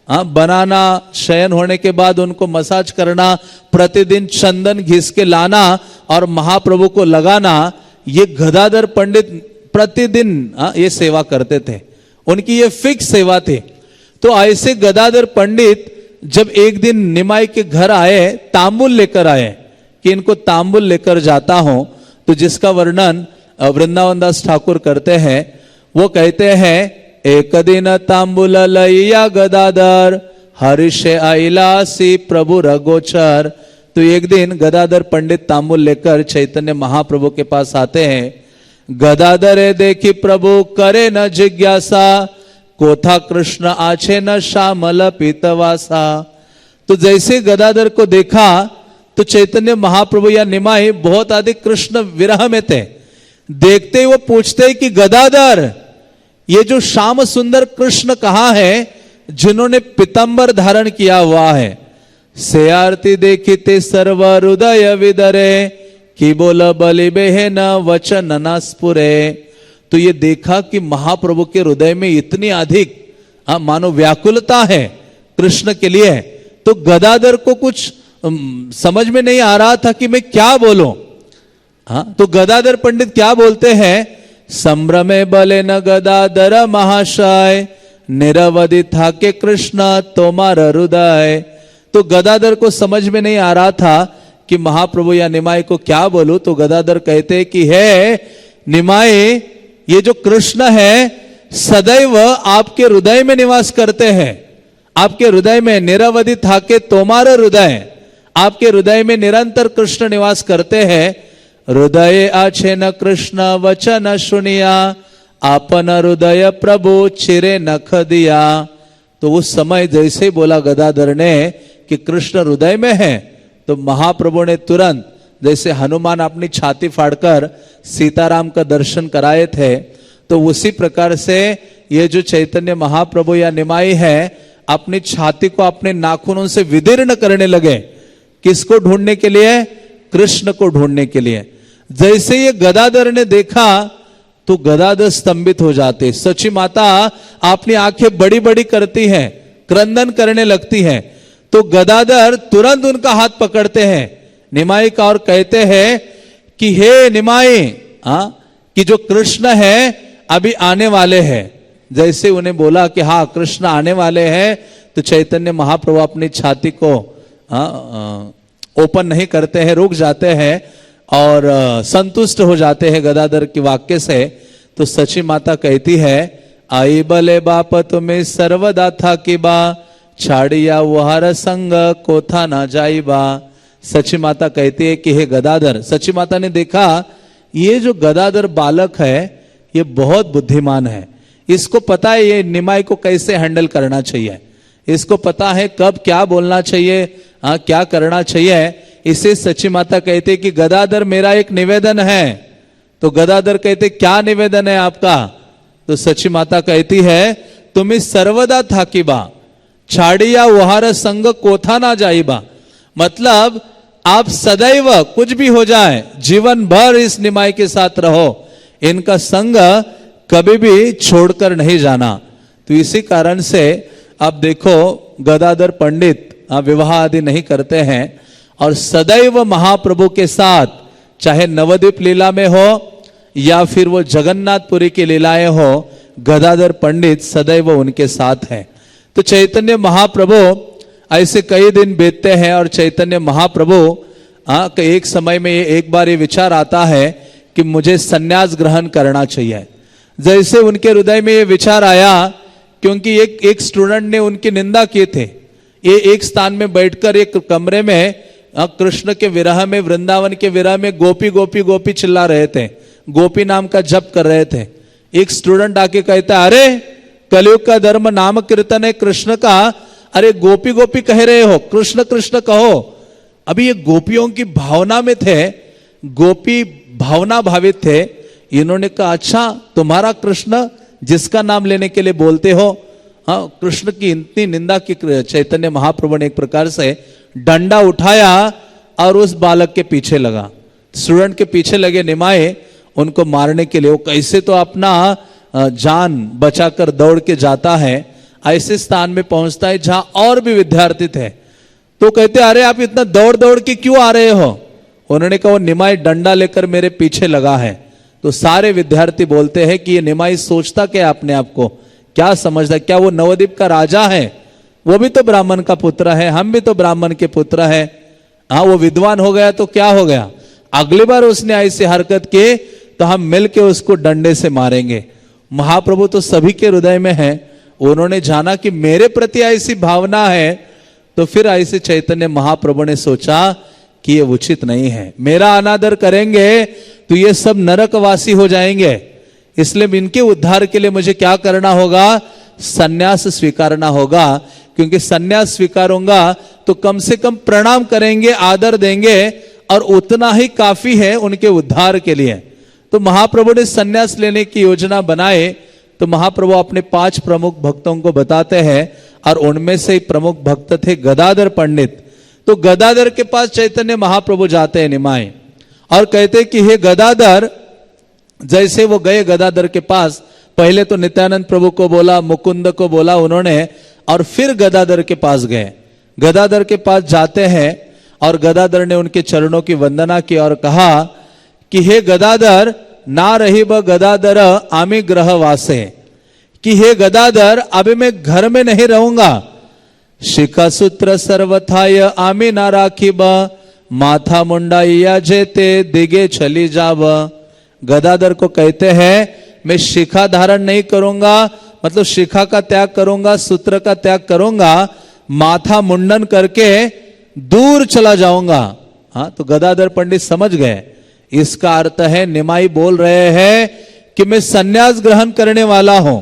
बनाना, शयन होने के बाद उनको मसाज करना, प्रतिदिन चंदन घिस के लाना और महाप्रभु को लगाना, ये गदाधर पंडित प्रतिदिन ये सेवा करते थे। उनकी ये फिक्स सेवा थी। तो ऐसे गदाधर पंडित जब एक दिन निमाई के घर आए, तांबुल लेकर आए कि इनको तांबुल लेकर जाता हूं, तो जिसका वर्णन वृंदावन दास ठाकुर करते हैं। वो कहते हैं एक दिन तांबुल लैया गदाधर हर्षे आइलासी प्रभु रघोचर। तो एक दिन गदाधर पंडित तांबुल लेकर चैतन्य महाप्रभु के पास आते हैं। गदाधरे देखी प्रभु करे न जिज्ञासा, कोथा कृष्ण आछे न श्यामल पीतवासा। तो जैसे गदाधर को देखा तो चैतन्य महाप्रभु या निमाई बहुत अधिक कृष्ण विरह में थे। देखते ही वो पूछते कि गदाधर, ये जो श्याम सुंदर कृष्ण कहाँ है जिन्होंने पीतंबर धारण किया हुआ है। से आरती देखिते सर्व हृदय विदरे, कि बोल बलि बेहे न वचन न स्फुरे। तो ये देखा कि महाप्रभु के हृदय में इतनी अधिक मानो व्याकुलता है कृष्ण के लिए। तो गदाधर को कुछ समझ में नहीं आ रहा था कि मैं क्या बोलूं। तो गदाधर पंडित क्या बोलते हैं, संभ्रमे बले न गदाधर महाशय, निरवधि था के कृष्ण तोमार हृदय। तो गदाधर को समझ में नहीं आ रहा था कि महाप्रभु या निमाई को क्या बोलूं। तो गदाधर कहते कि है निमाई, ये जो कृष्ण है सदैव आपके हृदय में निवास करते हैं। आपके हृदय में निरवधि था के तोमार हृदय, आपके हृदय में निरंतर कृष्ण निवास करते हैं। हृदय आछे न कृष्ण वचन सुनिया, आपन हृदय प्रभु चिरे नख दिया। तो उस समय जैसे बोला गदाधर ने कि कृष्ण हृदय में है, तो महाप्रभु ने तुरंत, जैसे हनुमान अपनी छाती फाड़कर सीताराम का दर्शन कराए थे, तो उसी प्रकार से ये जो चैतन्य महाप्रभु या निमाई है अपनी छाती को अपने नाखूनों से विदीर्ण करने लगे। किसको ढूंढने के लिए? कृष्ण को ढूंढने के लिए। जैसे ये गदाधर ने देखा तो गदाधर स्तंभित हो जाते। सची माता अपनी आंखें बड़ी बड़ी करती हैं, क्रंदन करने लगती हैं। तो गदाधर तुरंत उनका हाथ पकड़ते हैं निमाई का और कहते हैं कि हे निमाई, कि जो कृष्ण है अभी आने वाले हैं, जैसे उन्हें बोला कि हाँ कृष्ण आने वाले हैं, तो चैतन्य महाप्रभु अपनी छाती को ओपन नहीं करते हैं, रुक जाते हैं और संतुष्ट हो जाते हैं गदाधर के वाक्य से। तो सची माता कहती है, आई बले बाप तुम्हें सर्वदा था कि बा, छाड़िया वहार संग कोथा ना जाई बा। सची माता कहती है कि हे गदाधर, सची माता ने देखा ये जो गदाधर बालक है ये बहुत बुद्धिमान है, इसको पता है ये निमाई को कैसे हैंडल करना चाहिए, इसको पता है कब क्या बोलना चाहिए, क्या करना चाहिए। इसे सची माता कहते कि गदाधर मेरा एक निवेदन है। तो गदाधर कहते क्या निवेदन है आपका? तो सची माता कहती है, तुम्हें सर्वदा थाकीबा, छाड़िया वहार संग कोथा ना जाइबा। मतलब आप सदैव कुछ भी हो जाए जीवन भर इस निमाई के साथ रहो, इनका संग कभी भी छोड़कर नहीं जाना। तो इसी कारण से आप देखो गदाधर पंडित विवाह आदि नहीं करते हैं और सदैव महाप्रभु के साथ, चाहे नवद्वीप लीला में हो या फिर वो जगन्नाथपुरी की लीलाएं हो, गदाधर पंडित सदैव उनके साथ हैं। तो चैतन्य महाप्रभु ऐसे कई दिन बीतते हैं और चैतन्य महाप्रभु एक समय में एक बार ये विचार आता है कि मुझे संन्यास ग्रहण करना चाहिए। जैसे उनके हृदय में ये विचार आया, क्योंकि एक स्टूडेंट ने उनकी निंदा की थी, ये एक स्थान में बैठकर एक कमरे में कृष्ण के विरह में, वृंदावन के विरह में गोपी गोपी गोपी चिल्ला रहे थे, गोपी नाम का जप कर रहे थे। एक स्टूडेंट आके कहता, अरे कलयुग का धर्म नाम कीर्तन है कृष्ण का, अरे गोपी गोपी कह रहे हो, कृष्ण कृष्ण कहो। अभी ये गोपियों की भावना में थे, गोपी भावना भावित थे। इन्होंने कहा, अच्छा तुम्हारा कृष्ण जिसका नाम लेने के लिए बोलते हो, हाँ कृष्ण की इतनी निंदा की। चैतन्य महाप्रभु ने एक प्रकार से डंडा उठाया और उस बालक के पीछे लगा, स्टूडेंट के पीछे लगे निमाए उनको मारने के लिए। वो कैसे तो अपना जान बचाकर दौड़ के जाता है, ऐसे स्थान में पहुंचता है जहां और भी विद्यार्थी थे। तो कहते, अरे आप इतना दौड़ दौड़ के क्यों आ रहे हो? उन्होंने कहा, वो निमाई डंडा लेकर मेरे पीछे लगा है। तो सारे विद्यार्थी बोलते हैं कि ये निमाई सोचता क्या अपने आप को, क्या समझता, क्या वो नवद्वीप का राजा है? वो भी तो ब्राह्मण का पुत्र है, हम भी तो ब्राह्मण के पुत्र है। हाँ वो विद्वान हो गया तो क्या हो गया, अगली बार उसने ऐसी हरकत की तो हम मिलके उसको डंडे से मारेंगे। महाप्रभु तो सभी के हृदय में है, उन्होंने जाना कि मेरे प्रति ऐसी भावना है, तो फिर ऐसे चैतन्य महाप्रभु ने सोचा कि ये उचित नहीं है, मेरा अनादर करेंगे तो ये सब नरकवासी हो जाएंगे, इसलिए इनके उद्धार के लिए मुझे क्या करना होगा, सन्यास स्वीकारना होगा। क्योंकि सन्यास स्वीकारूंगा तो कम से कम प्रणाम करेंगे, आदर देंगे और उतना ही काफी है उनके उद्धार के लिए। तो महाप्रभु ने सन्यास लेने की योजना बनाए। तो महाप्रभु अपने 5 प्रमुख भक्तों को बताते हैं और उनमें से प्रमुख भक्त थे गदाधर पंडित। तो गदाधर के पास चैतन्य महाप्रभु जाते हैं निमाई और कहते कि हे गदाधर, जैसे वो गए गदाधर के पास, पहले तो नित्यानंद प्रभु को बोला, मुकुंद को बोला उन्होंने, और फिर गदाधर के पास गए। गदाधर के पास जाते हैं और गदाधर ने उनके चरणों की वंदना की और कहा कि हे गदाधर, ना रही ब गदाधर आमी ग्रह वासे, कि हे गदाधर अभी मैं घर में नहीं रहूंगा, शिखा सूत्र सर्वथाय आमी ना राखी ब, माथा मुंडाइया जेते दिगे चली जाब। गदाधर को कहते हैं मैं शिखा धारण नहीं करूंगा, मतलब शिखा का त्याग करूंगा, सूत्र का त्याग करूंगा, माथा मुंडन करके दूर चला जाऊंगा। हाँ तो गदाधर पंडित समझ गए, इसका अर्थ है निमाई बोल रहे हैं कि मैं सन्यास ग्रहण करने वाला हूं।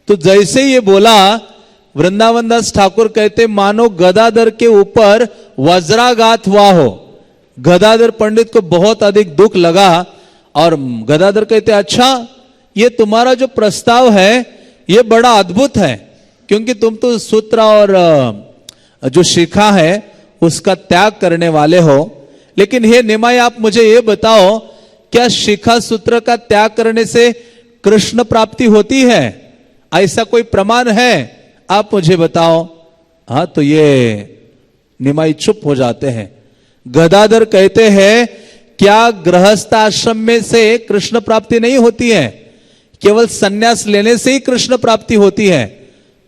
तो जैसे ये बोला, वृंदावन दास ठाकुर कहते मानो गदाधर के ऊपर वज्राघात हुआ हो। गदाधर पंडित को बहुत अधिक दुख लगा और गदाधर कहते, अच्छा ये तुम्हारा जो प्रस्ताव है ये बड़ा अद्भुत है, क्योंकि तुम तो सूत्र और जो शिखा है उसका त्याग करने वाले हो, लेकिन हे निमाई आप मुझे ये बताओ, क्या शिखा सूत्र का त्याग करने से कृष्ण प्राप्ति होती है? ऐसा कोई प्रमाण है? आप मुझे बताओ। हाँ तो ये निमाई चुप हो जाते हैं। गदाधर कहते हैं क्या गृहस्थ आश्रम में से कृष्ण प्राप्ति नहीं होती है? केवल सन्यास लेने से ही कृष्ण प्राप्ति होती है?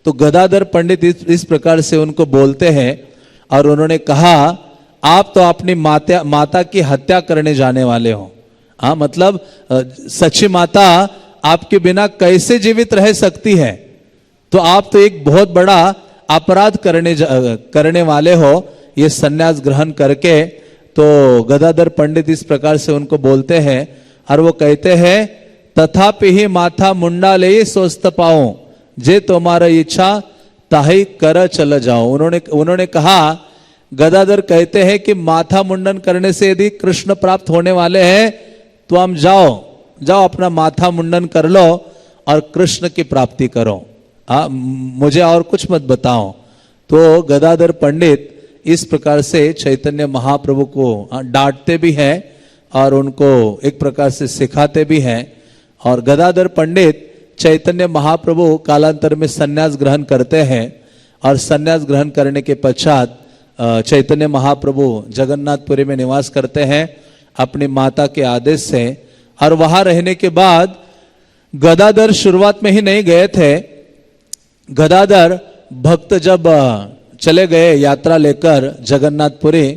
तो गदाधर पंडित इस प्रकार से उनको बोलते हैं और उन्होंने कहा, आप तो अपनी माता की हत्या करने जाने वाले हो। हाँ, मतलब सच्ची माता आपके बिना कैसे जीवित रह सकती है? तो आप तो एक बहुत बड़ा अपराध करने वाले हो ये सन्यास ग्रहण करके। तो गदाधर पंडित इस प्रकार से उनको बोलते हैं और वो कहते हैं, तथापि ही माथा मुंडा ले स्वस्थ पाओ, जे तुम्हारा इच्छा ताही कर चल जाओ। उन्होंने कहा, गदाधर कहते हैं कि माथा मुंडन करने से यदि कृष्ण प्राप्त होने वाले हैं तो हम जाओ अपना माथा मुंडन कर लो और कृष्ण की प्राप्ति करो। मुझे और कुछ मत बताओ। तो गदाधर पंडित इस प्रकार से चैतन्य महाप्रभु को डांटते भी हैं और उनको एक प्रकार से सिखाते भी हैं। और गदाधर पंडित चैतन्य महाप्रभु कालांतर में सन्यास ग्रहण करते हैं और सन्यास ग्रहण करने के पश्चात चैतन्य महाप्रभु जगन्नाथपुरी में निवास करते हैं अपनी माता के आदेश से। और वहां रहने के बाद गदाधर शुरुआत में ही नहीं गए थे। गदाधर भक्त जब चले गए यात्रा लेकर जगन्नाथपुरी,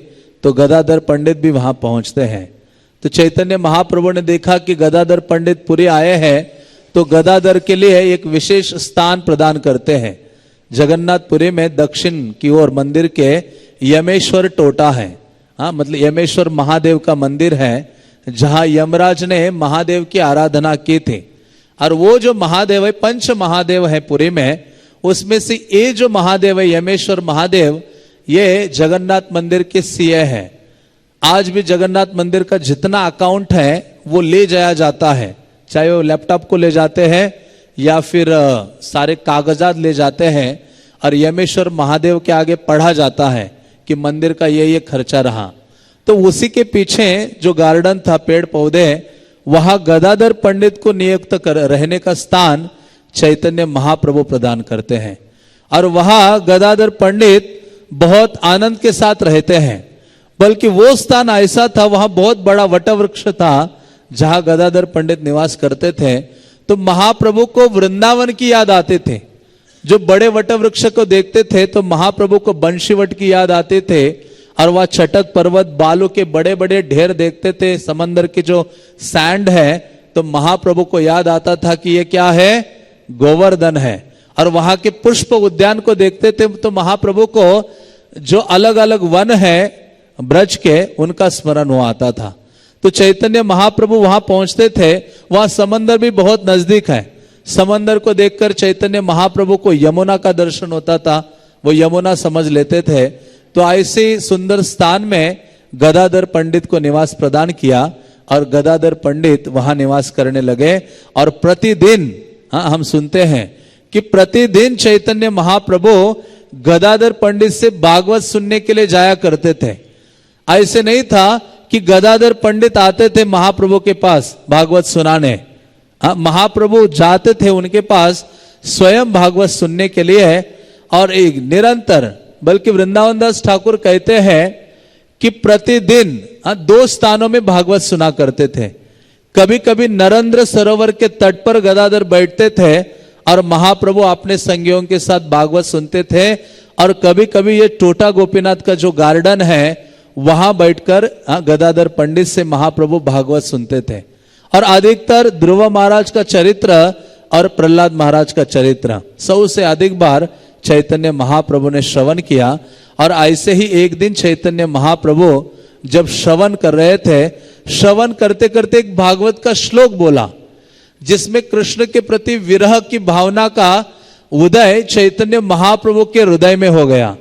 तो गदाधर पंडित भी वहां पहुंचते हैं। तो चैतन्य महाप्रभु ने देखा कि गदाधर पंडित पुरी आए हैं, तो गदाधर के लिए एक विशेष स्थान प्रदान करते हैं। जगन्नाथपुरी में दक्षिण की ओर मंदिर के यमेश्वर टोटा है। हाँ, मतलब यमेश्वर महादेव का मंदिर है जहां यमराज ने महादेव की आराधना की थी। और वो जो महादेव है, पंच महादेव है पुरी में, उसमें से ये जो महादेव है यमेश्वर महादेव, ये जगन्नाथ मंदिर के सीए है। आज भी जगन्नाथ मंदिर का जितना अकाउंट है वो ले जाया जाता है, चाहे वो लैपटॉप को ले जाते हैं या फिर सारे कागजात ले जाते हैं और यमेश्वर महादेव के आगे पढ़ा जाता है कि मंदिर का ये खर्चा रहा। तो उसी के पीछे जो गार्डन था, पेड़ पौधे, वहां गदाधर पंडित को नियुक्त रहने का स्थान चैतन्य महाप्रभु प्रदान करते हैं। और वहां गदाधर पंडित बहुत आनंद के साथ रहते हैं। बल्कि वो स्थान ऐसा था, वहां बहुत बड़ा वटवृक्ष था जहां गदाधर पंडित निवास करते थे। तो महाप्रभु को वृंदावन की याद आते थे। जो बड़े वटवृक्ष को देखते थे तो महाप्रभु को बंशीवट की याद आते थे। और वह चटक पर्वत, बालू के बड़े बड़े ढेर देखते थे, समंदर की जो सैंड है, तो महाप्रभु को याद आता था कि ये क्या है, गोवर्धन है। और वहां के पुष्प उद्यान को देखते थे तो महाप्रभु को जो अलग अलग वन है ब्रज के, उनका स्मरण हुआ आता था। तो चैतन्य महाप्रभु वहां पहुंचते थे। वहां समंदर भी बहुत नजदीक है। समंदर को देखकर चैतन्य महाप्रभु को यमुना का दर्शन होता था, वो यमुना समझ लेते थे। तो ऐसे सुंदर स्थान में गदाधर पंडित को निवास प्रदान किया और गदाधर पंडित वहां निवास करने लगे। और प्रतिदिन हम सुनते हैं कि प्रतिदिन चैतन्य महाप्रभु गदाधर पंडित से भागवत सुनने के लिए जाया करते थे। ऐसे नहीं था कि गदाधर पंडित आते थे महाप्रभु के पास भागवत सुनाने। महाप्रभु जाते थे उनके पास स्वयं भागवत सुनने के लिए। और एक निरंतर, बल्कि वृंदावन दास ठाकुर कहते हैं कि प्रतिदिन 2 स्थानों में भागवत सुना करते थे। कभी कभी नरेंद्र सरोवर के तट पर गदाधर बैठते थे और महाप्रभु अपने संगियों के साथ भागवत सुनते थे। और कभी कभी ये टोटा गोपीनाथ का जो गार्डन है वहां बैठकर गदाधर पंडित से महाप्रभु भागवत सुनते थे। और अधिकतर ध्रुव महाराज का चरित्र और प्रहलाद महाराज का चरित्र 100 से अधिक बार चैतन्य महाप्रभु ने श्रवण किया। और ऐसे ही एक दिन चैतन्य महाप्रभु जब श्रवण कर रहे थे, श्रवण करते करते एक भागवत का श्लोक बोला जिसमें कृष्ण के प्रति विरह की भावना का उदय चैतन्य महाप्रभु के हृदय में हो गया।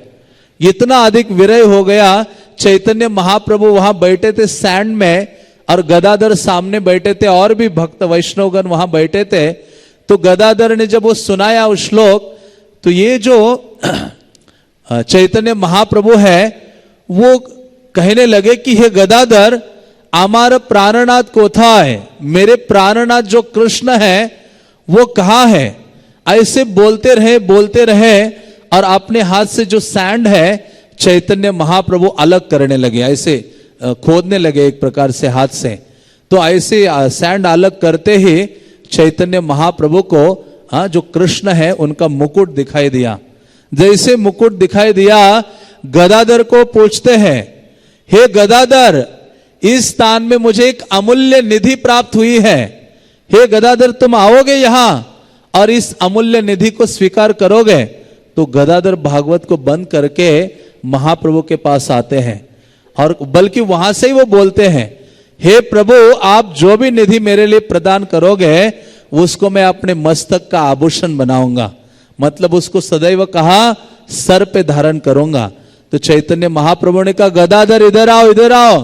इतना अधिक विरह हो गया, चैतन्य महाप्रभु वहां बैठे थे सैंड में और गदाधर सामने बैठे थे और भी भक्त वैष्णवगण वहां बैठे थे। तो गदाधर ने जब वो सुनाया उस श्लोक, तो ये जो चैतन्य महाप्रभु है वो कहने लगे कि हे गदाधर, हमारा प्राणनाथ कोथा है, मेरे प्राणनाथ जो कृष्ण है वो कहाँ है। ऐसे बोलते रहे और अपने हाथ से जो सैंड है चैतन्य महाप्रभु अलग करने लगे, ऐसे खोदने लगे एक प्रकार से हाथ से। तो ऐसे सैंड अलग करते ही चैतन्य महाप्रभु को जो कृष्ण है उनका मुकुट दिखाई दिया। जैसे मुकुट दिखाई दिया, गदाधर को पूछते हैं, हे गदाधर, इस स्थान में मुझे एक अमूल्य निधि प्राप्त हुई है, हे गदाधर तुम आओगे यहां और इस अमूल्य निधि को स्वीकार करोगे? तो गदाधर भागवत को बंद करके महाप्रभु के पास आते हैं और बल्कि वहां से ही वो बोलते हैं, हे प्रभु, आप जो भी निधि मेरे लिए प्रदान करोगे उसको मैं अपने मस्तक का आभूषण बनाऊंगा, मतलब उसको सदैव कहा सर पे धारण करूंगा। तो चैतन्य महाप्रभु ने कहा, गदाधर इधर आओ, इधर आओ।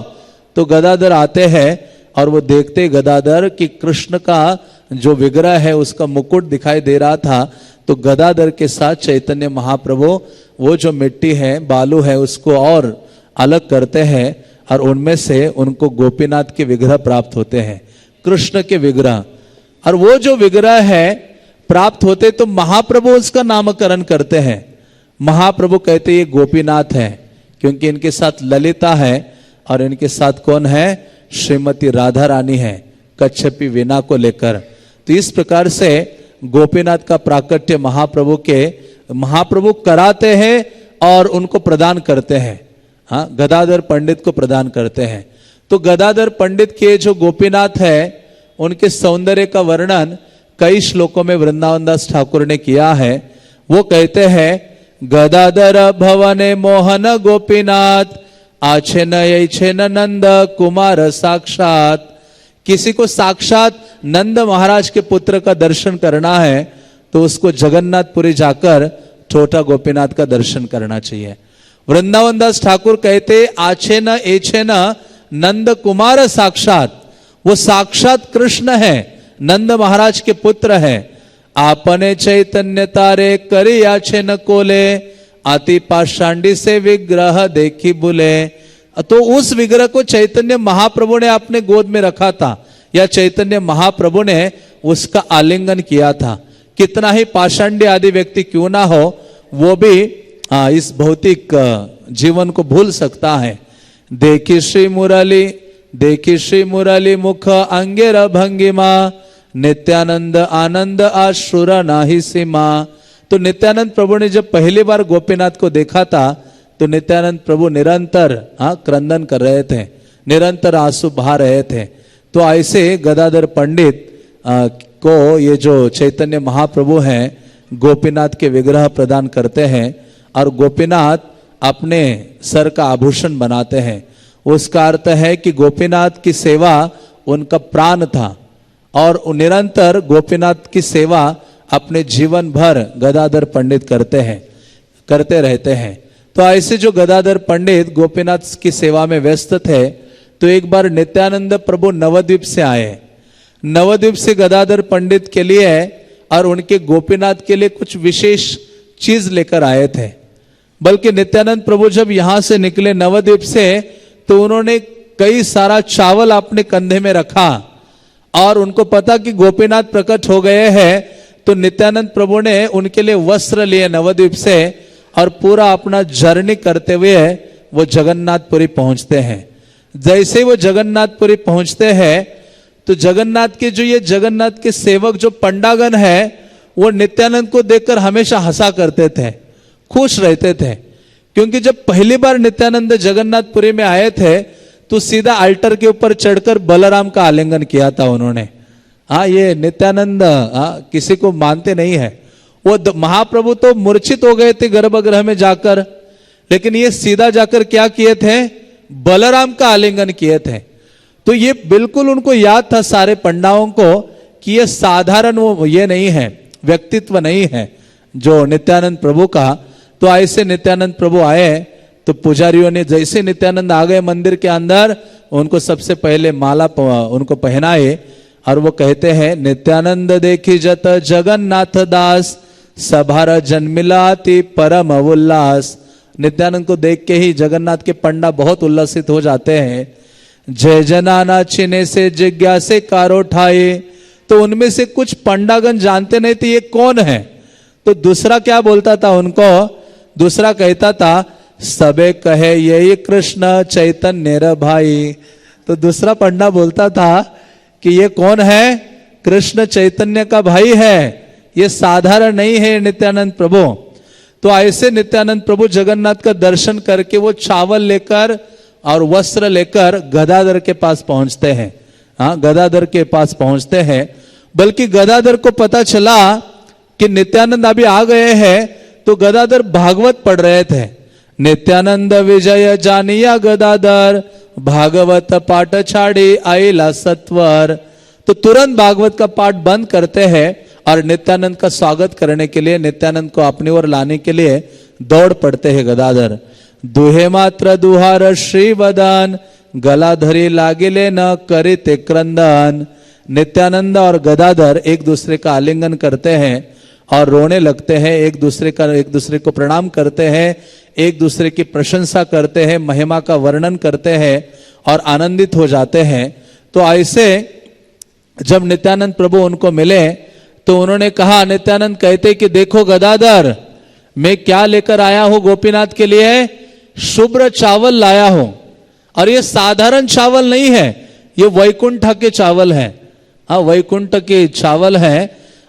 तो गदाधर आते हैं और वो देखते गदाधर कि कृष्ण का जो विग्रह है उसका मुकुट दिखाई दे रहा था। तो गदाधर के साथ चैतन्य महाप्रभु वो जो मिट्टी है, बालू है, उसको और अलग करते हैं और उनमें से उनको गोपीनाथ के विग्रह प्राप्त होते हैं, कृष्ण के विग्रह। और वो जो विग्रह है प्राप्त होते तो महाप्रभु उसका नामकरण करते हैं। महाप्रभु कहते ये गोपीनाथ है, क्योंकि इनके साथ ललिता है और इनके साथ कौन है? श्रीमती राधा रानी है, कच्छपी वीणा को लेकर। तो इस प्रकार से गोपीनाथ का प्राकट्य महाप्रभु कराते हैं और उनको प्रदान करते हैं। हाँ, गदाधर पंडित को प्रदान करते हैं। तो गदाधर पंडित के जो गोपीनाथ है उनके सौंदर्य का वर्णन कई श्लोकों में वृंदावन दास ठाकुर ने किया है। वो कहते हैं, गदाधर भवने मोहन गोपीनाथ आछेन यैछेन नंद कुमार साक्षात। किसी को साक्षात नंद महाराज के पुत्र का दर्शन करना है तो उसको जगन्नाथपुरी जाकर छोटा गोपीनाथ का दर्शन करना चाहिए। वृंदावन दास ठाकुर कहते, आछेन एछेन नंद कुमार साक्षात, वो साक्षात कृष्ण है, नंद महाराज के पुत्र है। आपने चैतन्य तारे करी आछे न कोले, आती पाषांडी से विग्रह देखी बुले। तो उस विग्रह को चैतन्य महाप्रभु ने अपने गोद में रखा था, या चैतन्य महाप्रभु ने उसका आलिंगन किया था। कितना ही पाषांडी आदि व्यक्ति क्यों ना हो, वो भी इस भौतिक जीवन को भूल सकता है। देखी श्री मुरली मुख अंगेर भंगिमा, नित्यानंद आनंद आश्रुर नाही सीमा। तो नित्यानंद प्रभु ने जब पहली बार गोपीनाथ को देखा था तो नित्यानंद प्रभु निरंतर क्रंदन कर रहे थे, निरंतर आंसू बहा रहे थे। तो ऐसे गदाधर पंडित को ये जो चैतन्य महाप्रभु हैं गोपीनाथ के विग्रह प्रदान करते हैं और गोपीनाथ अपने सर का आभूषण बनाते हैं। उसका अर्थ है कि गोपीनाथ की सेवा उनका प्राण था और निरंतर गोपीनाथ की सेवा अपने जीवन भर गदाधर पंडित करते रहते हैं। तो ऐसे जो गदाधर पंडित गोपीनाथ की सेवा में व्यस्त थे, तो एक बार नित्यानंद प्रभु नवद्वीप से आए। नवद्वीप से गदाधर पंडित के लिए और उनके गोपीनाथ के लिए कुछ विशेष चीज लेकर आए थे। बल्कि नित्यानंद प्रभु जब यहां से निकले नवद्वीप से, तो उन्होंने कई सारा चावल अपने कंधे में रखा और उनको पता कि गोपीनाथ प्रकट हो गए हैं। तो नित्यानंद प्रभु ने उनके लिए वस्त्र लिए नवद्वीप से और पूरा अपना जर्नी करते हुए वो जगन्नाथपुरी पहुंचते हैं। जैसे ही वो जगन्नाथपुरी पहुंचते हैं तो जगन्नाथ के सेवक जो पंडागण है वो नित्यानंद को देखकर हमेशा हंसा करते थे, खुश रहते थे। क्योंकि जब पहली बार नित्यानंद जगन्नाथपुरी में आए थे तो सीधा अल्टर के ऊपर चढ़कर बलराम का आलिंगन किया था उन्होंने। ये नित्यानंद किसी को मानते नहीं है। वो महाप्रभु तो मूर्छित हो गए थे गर्भगृह में जाकर, लेकिन ये सीधा जाकर क्या किए थे? बलराम का आलिंगन किए थे। तो ये बिल्कुल उनको याद था सारे पंडाओं को कि ये साधारण वो ये नहीं है, व्यक्तित्व नहीं है जो नित्यानंद प्रभु का। तो ऐसे नित्यानंद प्रभु आए तो पुजारियों ने जैसे नित्यानंद आ गए मंदिर के अंदर, उनको सबसे पहले माला उनको पहनाए और वो कहते हैं, नित्यानंद देखी जत जगन्नाथ दास, सभार जन्मिलाति परम उल्लास। नित्यानंद को देख के ही जगन्नाथ के पंडा बहुत उल्लासित हो जाते हैं। जय जनाना चिने से जिज्ञासे कारो ठाए। तो उनमें से कुछ पंडागण जानते नहीं थे ये कौन है। तो दूसरा क्या बोलता था उनको? दूसरा कहता था, सबे कहे यही कृष्ण चैतन्य रे भाई। तो दूसरा पंडा बोलता था कि ये कौन है? कृष्ण चैतन्य का भाई है, ये साधारण नहीं है नित्यानंद प्रभु। तो ऐसे नित्यानंद प्रभु जगन्नाथ का दर्शन करके वो चावल लेकर और वस्त्र लेकर गदाधर के पास पहुंचते हैं। हाँ, गदाधर के पास पहुंचते हैं। बल्कि गदाधर को पता चला कि नित्यानंद अभी आ गए हैं, तो गदाधर भागवत पढ़ रहे थे। नित्यानंद विजय जानिया गदाधर, भागवत पाठ छाड़ी आईला सत्वर। तो तुरंत भागवत का पाठ बंद करते हैं और नित्यानंद का स्वागत करने के लिए, नित्यानंद को अपनी ओर लाने के लिए दौड़ पड़ते हैं गदाधर। दुहे मात्र दुहार श्री वदन, गलाधरी लागिले न करिते क्रंदन। नित्यानंद और गदाधर एक दूसरे का आलिंगन करते हैं और रोने लगते हैं, एक दूसरे को प्रणाम करते हैं, एक दूसरे की प्रशंसा करते हैं, महिमा का वर्णन करते हैं और आनंदित हो जाते हैं। तो ऐसे जब नित्यानंद प्रभु उनको मिले तो उन्होंने कहा, नित्यानंद कहते कि देखो गदाधर, मैं क्या लेकर आया हूं गोपीनाथ के लिए, शुभ्र चावल लाया हूं। और ये साधारण चावल नहीं है, ये वैकुंठ के चावल है। हाँ, वैकुंठ के चावल है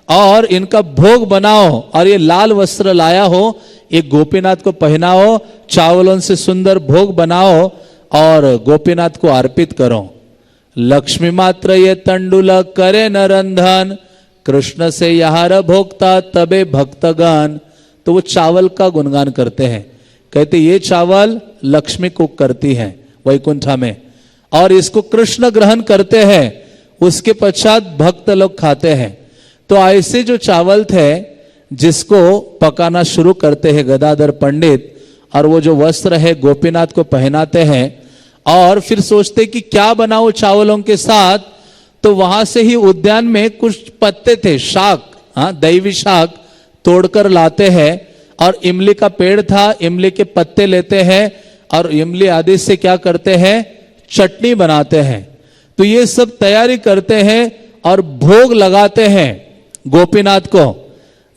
और इनका भोग बनाओ। और ये लाल वस्त्र लाया हो, ये गोपीनाथ को पहनाओ, चावलों से सुंदर भोग बनाओ और गोपीनाथ को अर्पित करो। लक्ष्मी मात्र ये तंडुल करे न रंधन, कृष्ण से यहार भोक्ता तबे भक्तगण। तो वो चावल का गुणगान करते हैं, कहते ये चावल लक्ष्मी कुक करती है वैकुंठा में और इसको कृष्ण ग्रहण करते हैं, उसके पश्चात भक्त लोग खाते हैं। तो ऐसे जो चावल थे जिसको पकाना शुरू करते हैं गदाधर पंडित, और वो जो वस्त्र है गोपीनाथ को पहनाते हैं और फिर सोचते कि क्या बनाओ चावलों के साथ। तो वहां से ही उद्यान में कुछ पत्ते थे, शाक, हाँ, दैवी शाक तोड़कर लाते हैं और इमली का पेड़ था, इमली के पत्ते लेते हैं और इमली आदि से क्या करते हैं, चटनी बनाते हैं। तो ये सब तैयारी करते हैं और भोग लगाते हैं गोपीनाथ को।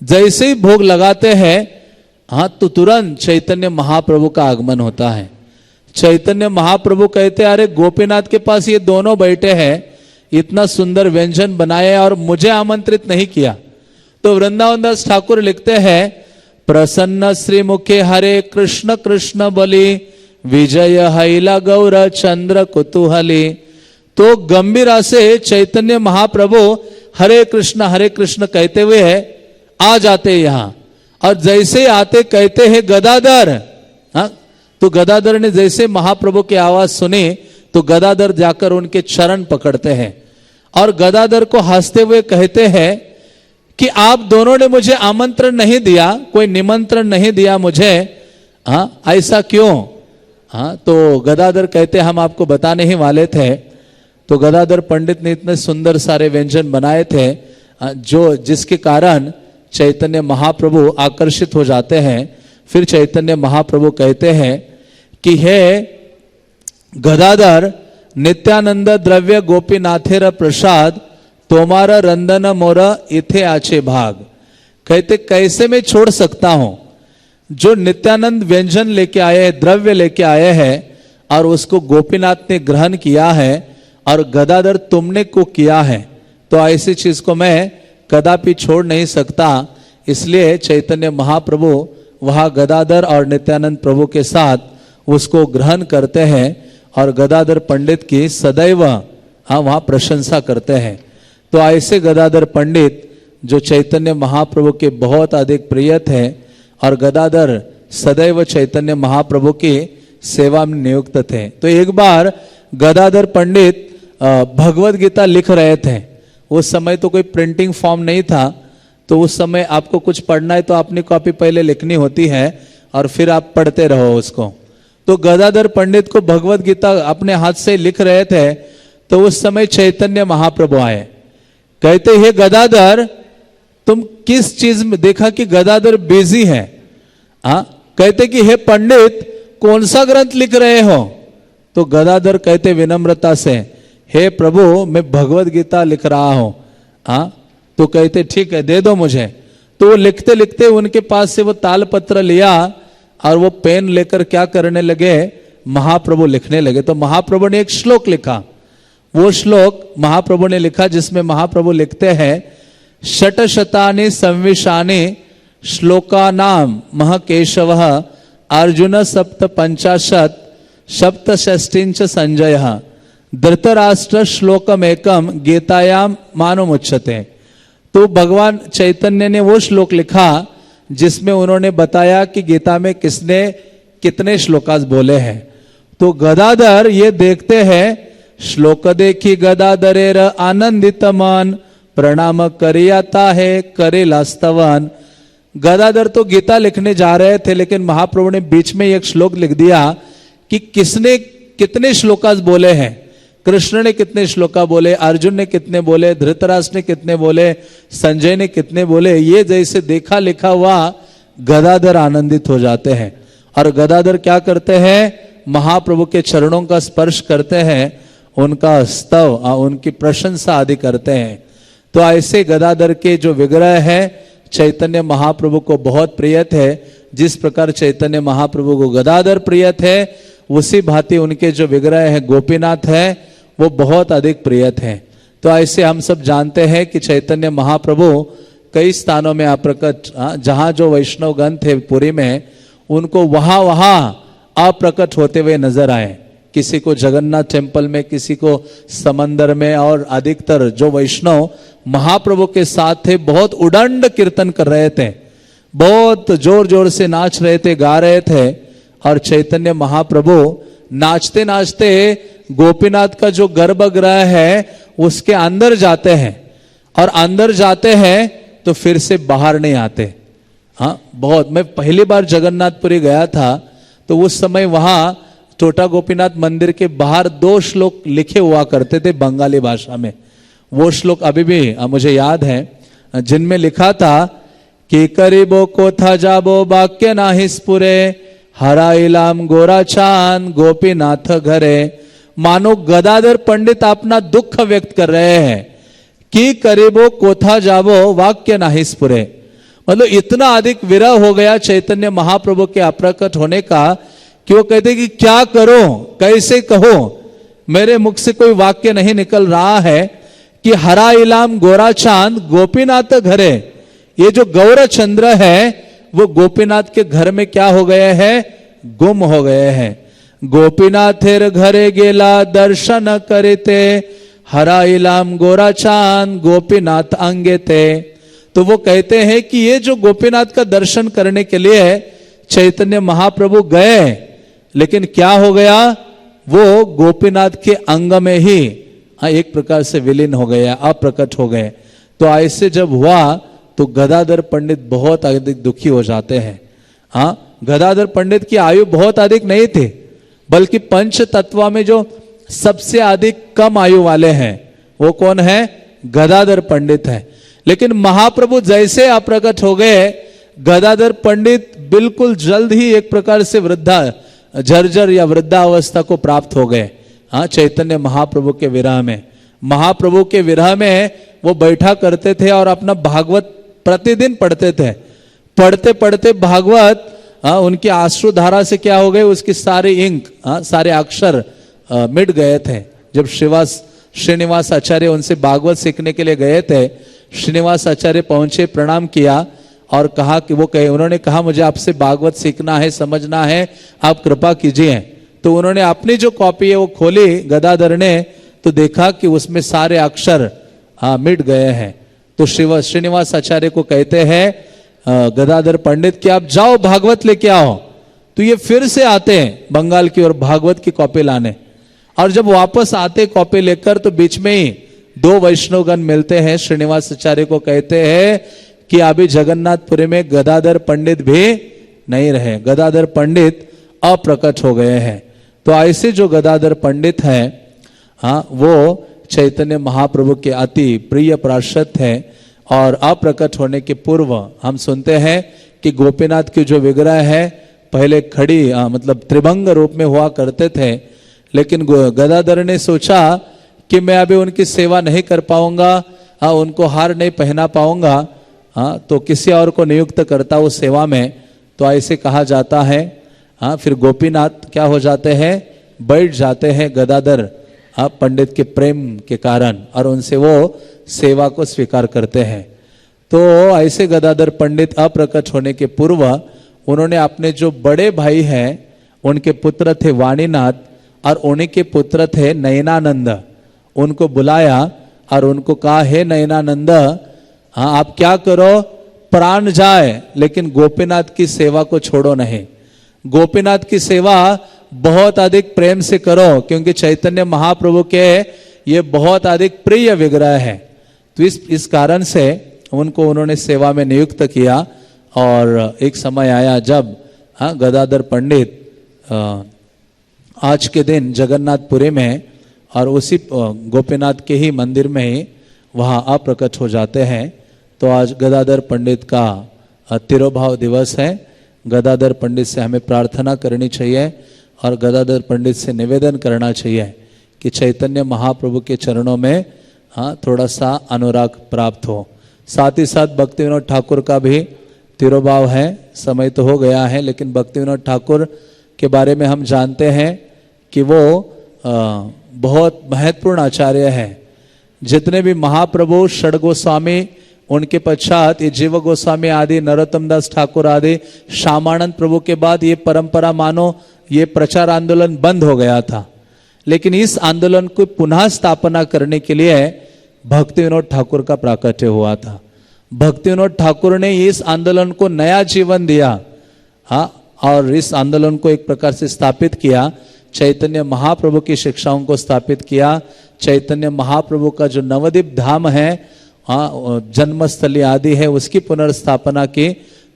जैसे ही भोग लगाते हैं, हाँ, तो तुरंत चैतन्य महाप्रभु का आगमन होता है। चैतन्य महाप्रभु कहते हैं, अरे गोपीनाथ के पास ये दोनों बैठे हैं, इतना सुंदर व्यंजन बनाए और मुझे आमंत्रित नहीं किया। तो वृंदावन दास ठाकुर लिखते हैं, प्रसन्न श्री मुखे हरे कृष्ण कृष्ण बलि, विजय हैला गौर चंद्र कुतूहली। तो गंभीरा से चैतन्य महाप्रभु हरे कृष्ण कहते हुए आ जाते यहां। और जैसे आते कहते हैं गदाधर। हाँ, तो गदाधर ने जैसे महाप्रभु की आवाज सुनी तो गदाधर जाकर उनके चरण पकड़ते हैं और गदाधर को हंसते हुए कहते हैं कि आप दोनों ने मुझे आमंत्रण नहीं दिया, कोई निमंत्रण नहीं दिया मुझे, हाँ, ऐसा क्यों। हाँ, तो गदाधर कहते हम आपको बताने ही वाले थे। तो गदाधर पंडित ने इतने सुंदर सारे व्यंजन बनाए थे जिसके कारण चैतन्य महाप्रभु आकर्षित हो जाते हैं। फिर चैतन्य महाप्रभु कहते हैं कि हे गदाधर, नित्यानंद द्रव्य गोपीनाथेर प्रसाद, तोमारा रंदन मोर इथे आचे भाग। कहते कैसे मैं छोड़ सकता हूं, जो नित्यानंद व्यंजन लेके आए हैं, द्रव्य लेके आए हैं और उसको गोपीनाथ ने ग्रहण किया है और गदाधर तुमने को किया है, तो ऐसी चीज को मैं कदापि छोड़ नहीं सकता। इसलिए चैतन्य महाप्रभु वहां गदाधर और नित्यानंद प्रभु के साथ उसको ग्रहण करते हैं और गदाधर पंडित की सदैव वहां प्रशंसा करते हैं। तो ऐसे गदाधर पंडित जो चैतन्य महाप्रभु के बहुत अधिक प्रिय थे और गदाधर सदैव चैतन्य महाप्रभु की सेवा में नियुक्त थे। तो एक बार गदाधर पंडित भगवत गीता लिख रहे थे। उस समय तो कोई प्रिंटिंग फॉर्म नहीं था, तो उस समय आपको कुछ पढ़ना है तो अपनी कॉपी पहले लिखनी होती है और फिर आप पढ़ते रहो उसको। तो गदाधर पंडित को भगवत गीता अपने हाथ से लिख रहे थे, तो उस समय चैतन्य महाप्रभु आए। कहते हे गदाधर, तुम किस चीज में, देखा कि गदाधर बिजी है। हाँ, कहते कि हे पंडित, कौन सा ग्रंथ लिख रहे हो। तो गदाधर कहते विनम्रता से, हे प्रभु, मैं भगवत गीता लिख रहा हूं। हाँ, तो कहते ठीक है, दे दो मुझे। तो वो लिखते लिखते उनके पास से वो तालपत्र लिया और वो पेन लेकर क्या करने लगे, महाप्रभु लिखने लगे। तो महाप्रभु ने एक श्लोक लिखा, वो श्लोक महाप्रभु ने लिखा जिसमें महाप्रभु लिखते हैं, शतशतानि संविशानि श्लोकानाम महकेशवः अर्जुन सप्त पंचाशत सप्तषष्टिंच संजय धृतराष्ट्र श्लोकमेकम गीतायाम मानोमुच्यते। तो भगवान चैतन्य ने वो श्लोक लिखा जिसमें उन्होंने बताया कि गीता में किसने कितने श्लोकास बोले हैं। तो गदाधर ये देखते हैं, श्लोक देखी गदाधरेर आनंदित मन प्रणाम करियाता है करेला स्तवन। गदाधर तो गीता लिखने जा रहे थे, लेकिन महाप्रभु ने बीच में एक श्लोक लिख दिया कि किसने कितने श्लोकास बोले हैं। कृष्ण ने कितने श्लोका बोले, अर्जुन ने कितने बोले, धृतराष्ट्र ने कितने बोले, संजय ने कितने बोले। ये जैसे देखा लिखा हुआ गदाधर आनंदित हो जाते हैं। और गदाधर क्या करते हैं, महाप्रभु के चरणों का स्पर्श करते हैं, उनका स्तव उनकी प्रशंसा आदि करते हैं। तो ऐसे गदाधर के जो विग्रह है चैतन्य महाप्रभु को बहुत प्रिय थे। जिस प्रकार चैतन्य महाप्रभु को गदाधर प्रिय थे, उसी भांति उनके जो विग्रह है गोपीनाथ है वो बहुत अधिक प्रिय थे। तो ऐसे हम सब जानते हैं कि चैतन्य महाप्रभु कई स्थानों में अप्रकट, जहां जो वैष्णव गण थे पुरी में, उनको वहां वहां अप्रकट होते हुए नजर आए। किसी को जगन्नाथ टेम्पल में, किसी को समंदर में, और अधिकतर जो वैष्णव महाप्रभु के साथ थे बहुत उदंड कीर्तन कर रहे थे, बहुत जोर जोर से नाच रहे थे, गा रहे थे। और चैतन्य महाप्रभु नाचते नाचते गोपीनाथ का जो गर्भगृह है उसके अंदर जाते हैं, और अंदर जाते हैं तो फिर से बाहर नहीं आते। हाँ, बहुत, मैं पहली बार जगन्नाथपुरी गया था तो उस समय वहां छोटा गोपीनाथ मंदिर के बाहर 2 श्लोक लिखे हुआ करते थे बंगाली भाषा में। वो श्लोक अभी भी मुझे याद है, जिनमें लिखा था कि करीबो कोथा जाबो वाक्य नाही स्फुरे हराइलाम गोरा चांद गोपीनाथ घरे। मानो गदाधर पंडित अपना दुख व्यक्त कर रहे हैं कि करीबो कोथा जाबो वाक्य नाही स्फुरे। मतलब इतना अधिक विरह हो गया चैतन्य महाप्रभु के अप्रकट होने का कि वो कहते कि क्या करो, कैसे कहो, मेरे मुख से कोई वाक्य नहीं निकल रहा है कि हरा इलाम गोरा चांद गोपीनाथ घरे। ये जो गौर चंद्र है वो गोपीनाथ के घर में क्या हो गए हैं, गुम हो गए हैं। गोपीनाथेर घरे गेला दर्शन करते हरा इलाम गोरा चांद गोपीनाथ अंगे थे। तो वो कहते हैं कि ये जो गोपीनाथ का दर्शन करने के लिए चैतन्य महाप्रभु गए, लेकिन क्या हो गया, वो गोपीनाथ के अंग में ही एक प्रकार से विलीन हो गए, अप्रकट हो गए। तो ऐसे जब हुआ तो गदाधर पंडित बहुत अधिक दुखी हो जाते हैं। हाँ, गदाधर पंडित की आयु बहुत अधिक नहीं थी, बल्कि पंच तत्व में जो सबसे अधिक कम आयु वाले हैं वो कौन है, गदाधर पंडित है। लेकिन महाप्रभु जैसे अप्रकट हो गए, गदाधर पंडित बिल्कुल जल्द ही एक प्रकार से वृद्धा जर्जर या वृद्धावस्था को प्राप्त हो गए। हाँ, चैतन्य महाप्रभु के विरह में, महाप्रभु के विरह में वो बैठा करते थे और अपना भागवत प्रतिदिन पढ़ते थे। पढ़ते पढ़ते भागवत उनकी आश्रुधारा से क्या हो गए, उसकी सारे इंक, सारे अक्षर मिट गए थे। जब श्रीनिवास आचार्य उनसे भागवत सीखने के लिए गए थे, श्रीनिवास आचार्य पहुंचे, प्रणाम किया और कहा कि उन्होंने कहा मुझे आपसे भागवत सीखना है, समझना है, आप कृपा कीजिए। तो उन्होंने अपनी जो कॉपी है वो खोली गदाधर ने, तो देखा कि उसमें सारे अक्षर मिट गए हैं। तो श्रीनिवास आचार्य को कहते हैं गदाधर पंडित कि आप जाओ भागवत लेके आओ। तो ये फिर से आते हैं बंगाल की ओर भागवत की कॉपी लाने, और जब वापस आते कॉपी लेकर तो बीच में ही 2 वैष्णवगण मिलते हैं। श्रीनिवास आचार्य को कहते हैं कि अभी जगन्नाथपुरी में गदाधर पंडित भी नहीं रहे, गदाधर पंडित अप्रकट हो गए हैं। तो ऐसे जो गदाधर पंडित हैं, हाँ, वो चैतन्य महाप्रभु के अति प्रिय पार्षद थे। और अप्रकट होने के पूर्व हम सुनते हैं कि गोपीनाथ की जो विग्रह है पहले खड़ी मतलब त्रिभंग रूप में हुआ करते थे, लेकिन गदाधर ने सोचा कि मैं अभी उनकी सेवा नहीं कर पाऊंगा, उनको हार नहीं पहना पाऊंगा, तो किसी और को नियुक्त करता उस सेवा में। तो ऐसे कहा जाता है। फिर गोपीनाथ क्या हो जाते हैं, बैठ जाते हैं गदाधर पंडित के प्रेम के कारण, और उनसे वो सेवा को स्वीकार करते हैं। तो ऐसे गदाधर पंडित अप्रकट होने के पूर्व उन्होंने अपने जो बड़े भाई हैं उनके पुत्र थे वाणीनाथ और उन्हीं के पुत्र थे नयनानंद, उनको बुलाया और उनको कहा, हे नयनानंद, हाँ आप क्या करो, प्राण जाए लेकिन गोपीनाथ की सेवा को छोड़ो नहीं। गोपीनाथ की सेवा बहुत अधिक प्रेम से करो, क्योंकि चैतन्य महाप्रभु के ये बहुत अधिक प्रिय विग्रह है। तो इस कारण से उनको उन्होंने सेवा में नियुक्त किया। और एक समय आया जब गदाधर पंडित आज के दिन जगन्नाथपुरी में और उसी गोपीनाथ के ही मंदिर में ही वहाँ अप्रकट हो जाते हैं। तो आज गदाधर पंडित का तिरोभाव दिवस है। गदाधर पंडित से हमें प्रार्थना करनी चाहिए और गदाधर पंडित से निवेदन करना चाहिए कि चैतन्य महाप्रभु के चरणों में थोड़ा सा अनुराग प्राप्त हो। साथ ही साथ भक्ति विनोद ठाकुर का भी तिरोभाव है। समय तो हो गया है, लेकिन भक्ति विनोद ठाकुर के बारे में हम जानते हैं कि वो बहुत महत्वपूर्ण आचार्य है। जितने भी महाप्रभु षड गोस्वामी, उनके पश्चात ये जीव गोस्वामी आदि, नरोत्तम दास ठाकुर आदि, श्यामानंद प्रभु के बाद ये परंपरा मानो ये प्रचार आंदोलन बंद हो गया था। लेकिन इस आंदोलन को पुनः स्थापना करने के लिए भक्ति विनोद ठाकुर का प्राकट्य हुआ था। भक्ति विनोद ठाकुर ने इस आंदोलन को नया जीवन दिया, और इस आंदोलन को एक प्रकार से स्थापित किया। चैतन्य महाप्रभु की शिक्षाओं को स्थापित किया। चैतन्य महाप्रभु का जो नवद्वीप धाम है, जन्मस्थली आदि है, उसकी पुनर्स्थापना की।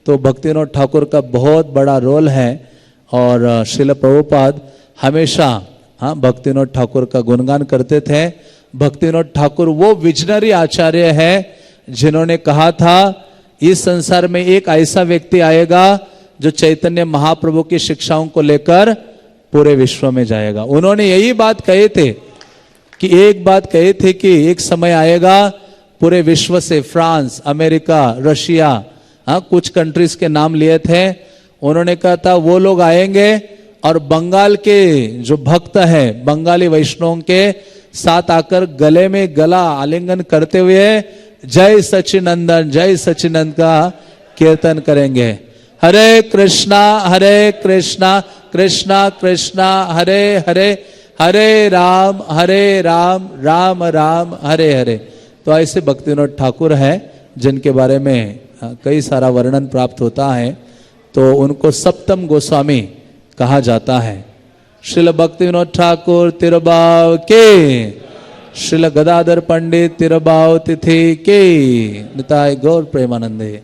तो भक्ति विनोद ठाकुर का बहुत बड़ा रोल है। और श्रील प्रभुपाद हमेशा भक्ति विनोद ठाकुर का गुणगान करते थे। भक्ति विनोद ठाकुर वो विजनरी आचार्य है जिन्होंने कहा था, इस संसार में एक ऐसा व्यक्ति आएगा जो चैतन्य महाप्रभु की शिक्षाओं को लेकर पूरे विश्व में जाएगा। उन्होंने यही बात कहे थे कि एक समय आएगा पूरे विश्व से, फ्रांस, अमेरिका, रशिया, कुछ कंट्रीज के नाम लिए थे। उन्होंने कहा था वो लोग आएंगे और बंगाल के जो भक्त है, बंगाली वैष्णवों के साथ आकर गले में गला आलिंगन करते हुए जय सच्चिनंदन का कीर्तन करेंगे। हरे कृष्णा कृष्णा कृष्णा हरे हरे, हरे राम राम राम हरे हरे। तो ऐसे भक्ति विनोद ठाकुर है जिनके बारे में कई सारा वर्णन प्राप्त होता है। तो उनको सप्तम गोस्वामी कहा जाता है। श्रील भक्ति विनोद ठाकुर तिरुभाव के, श्रील गदाधर पंडित तिरुभाव तिथि के, निताय गौर प्रेमानंदे।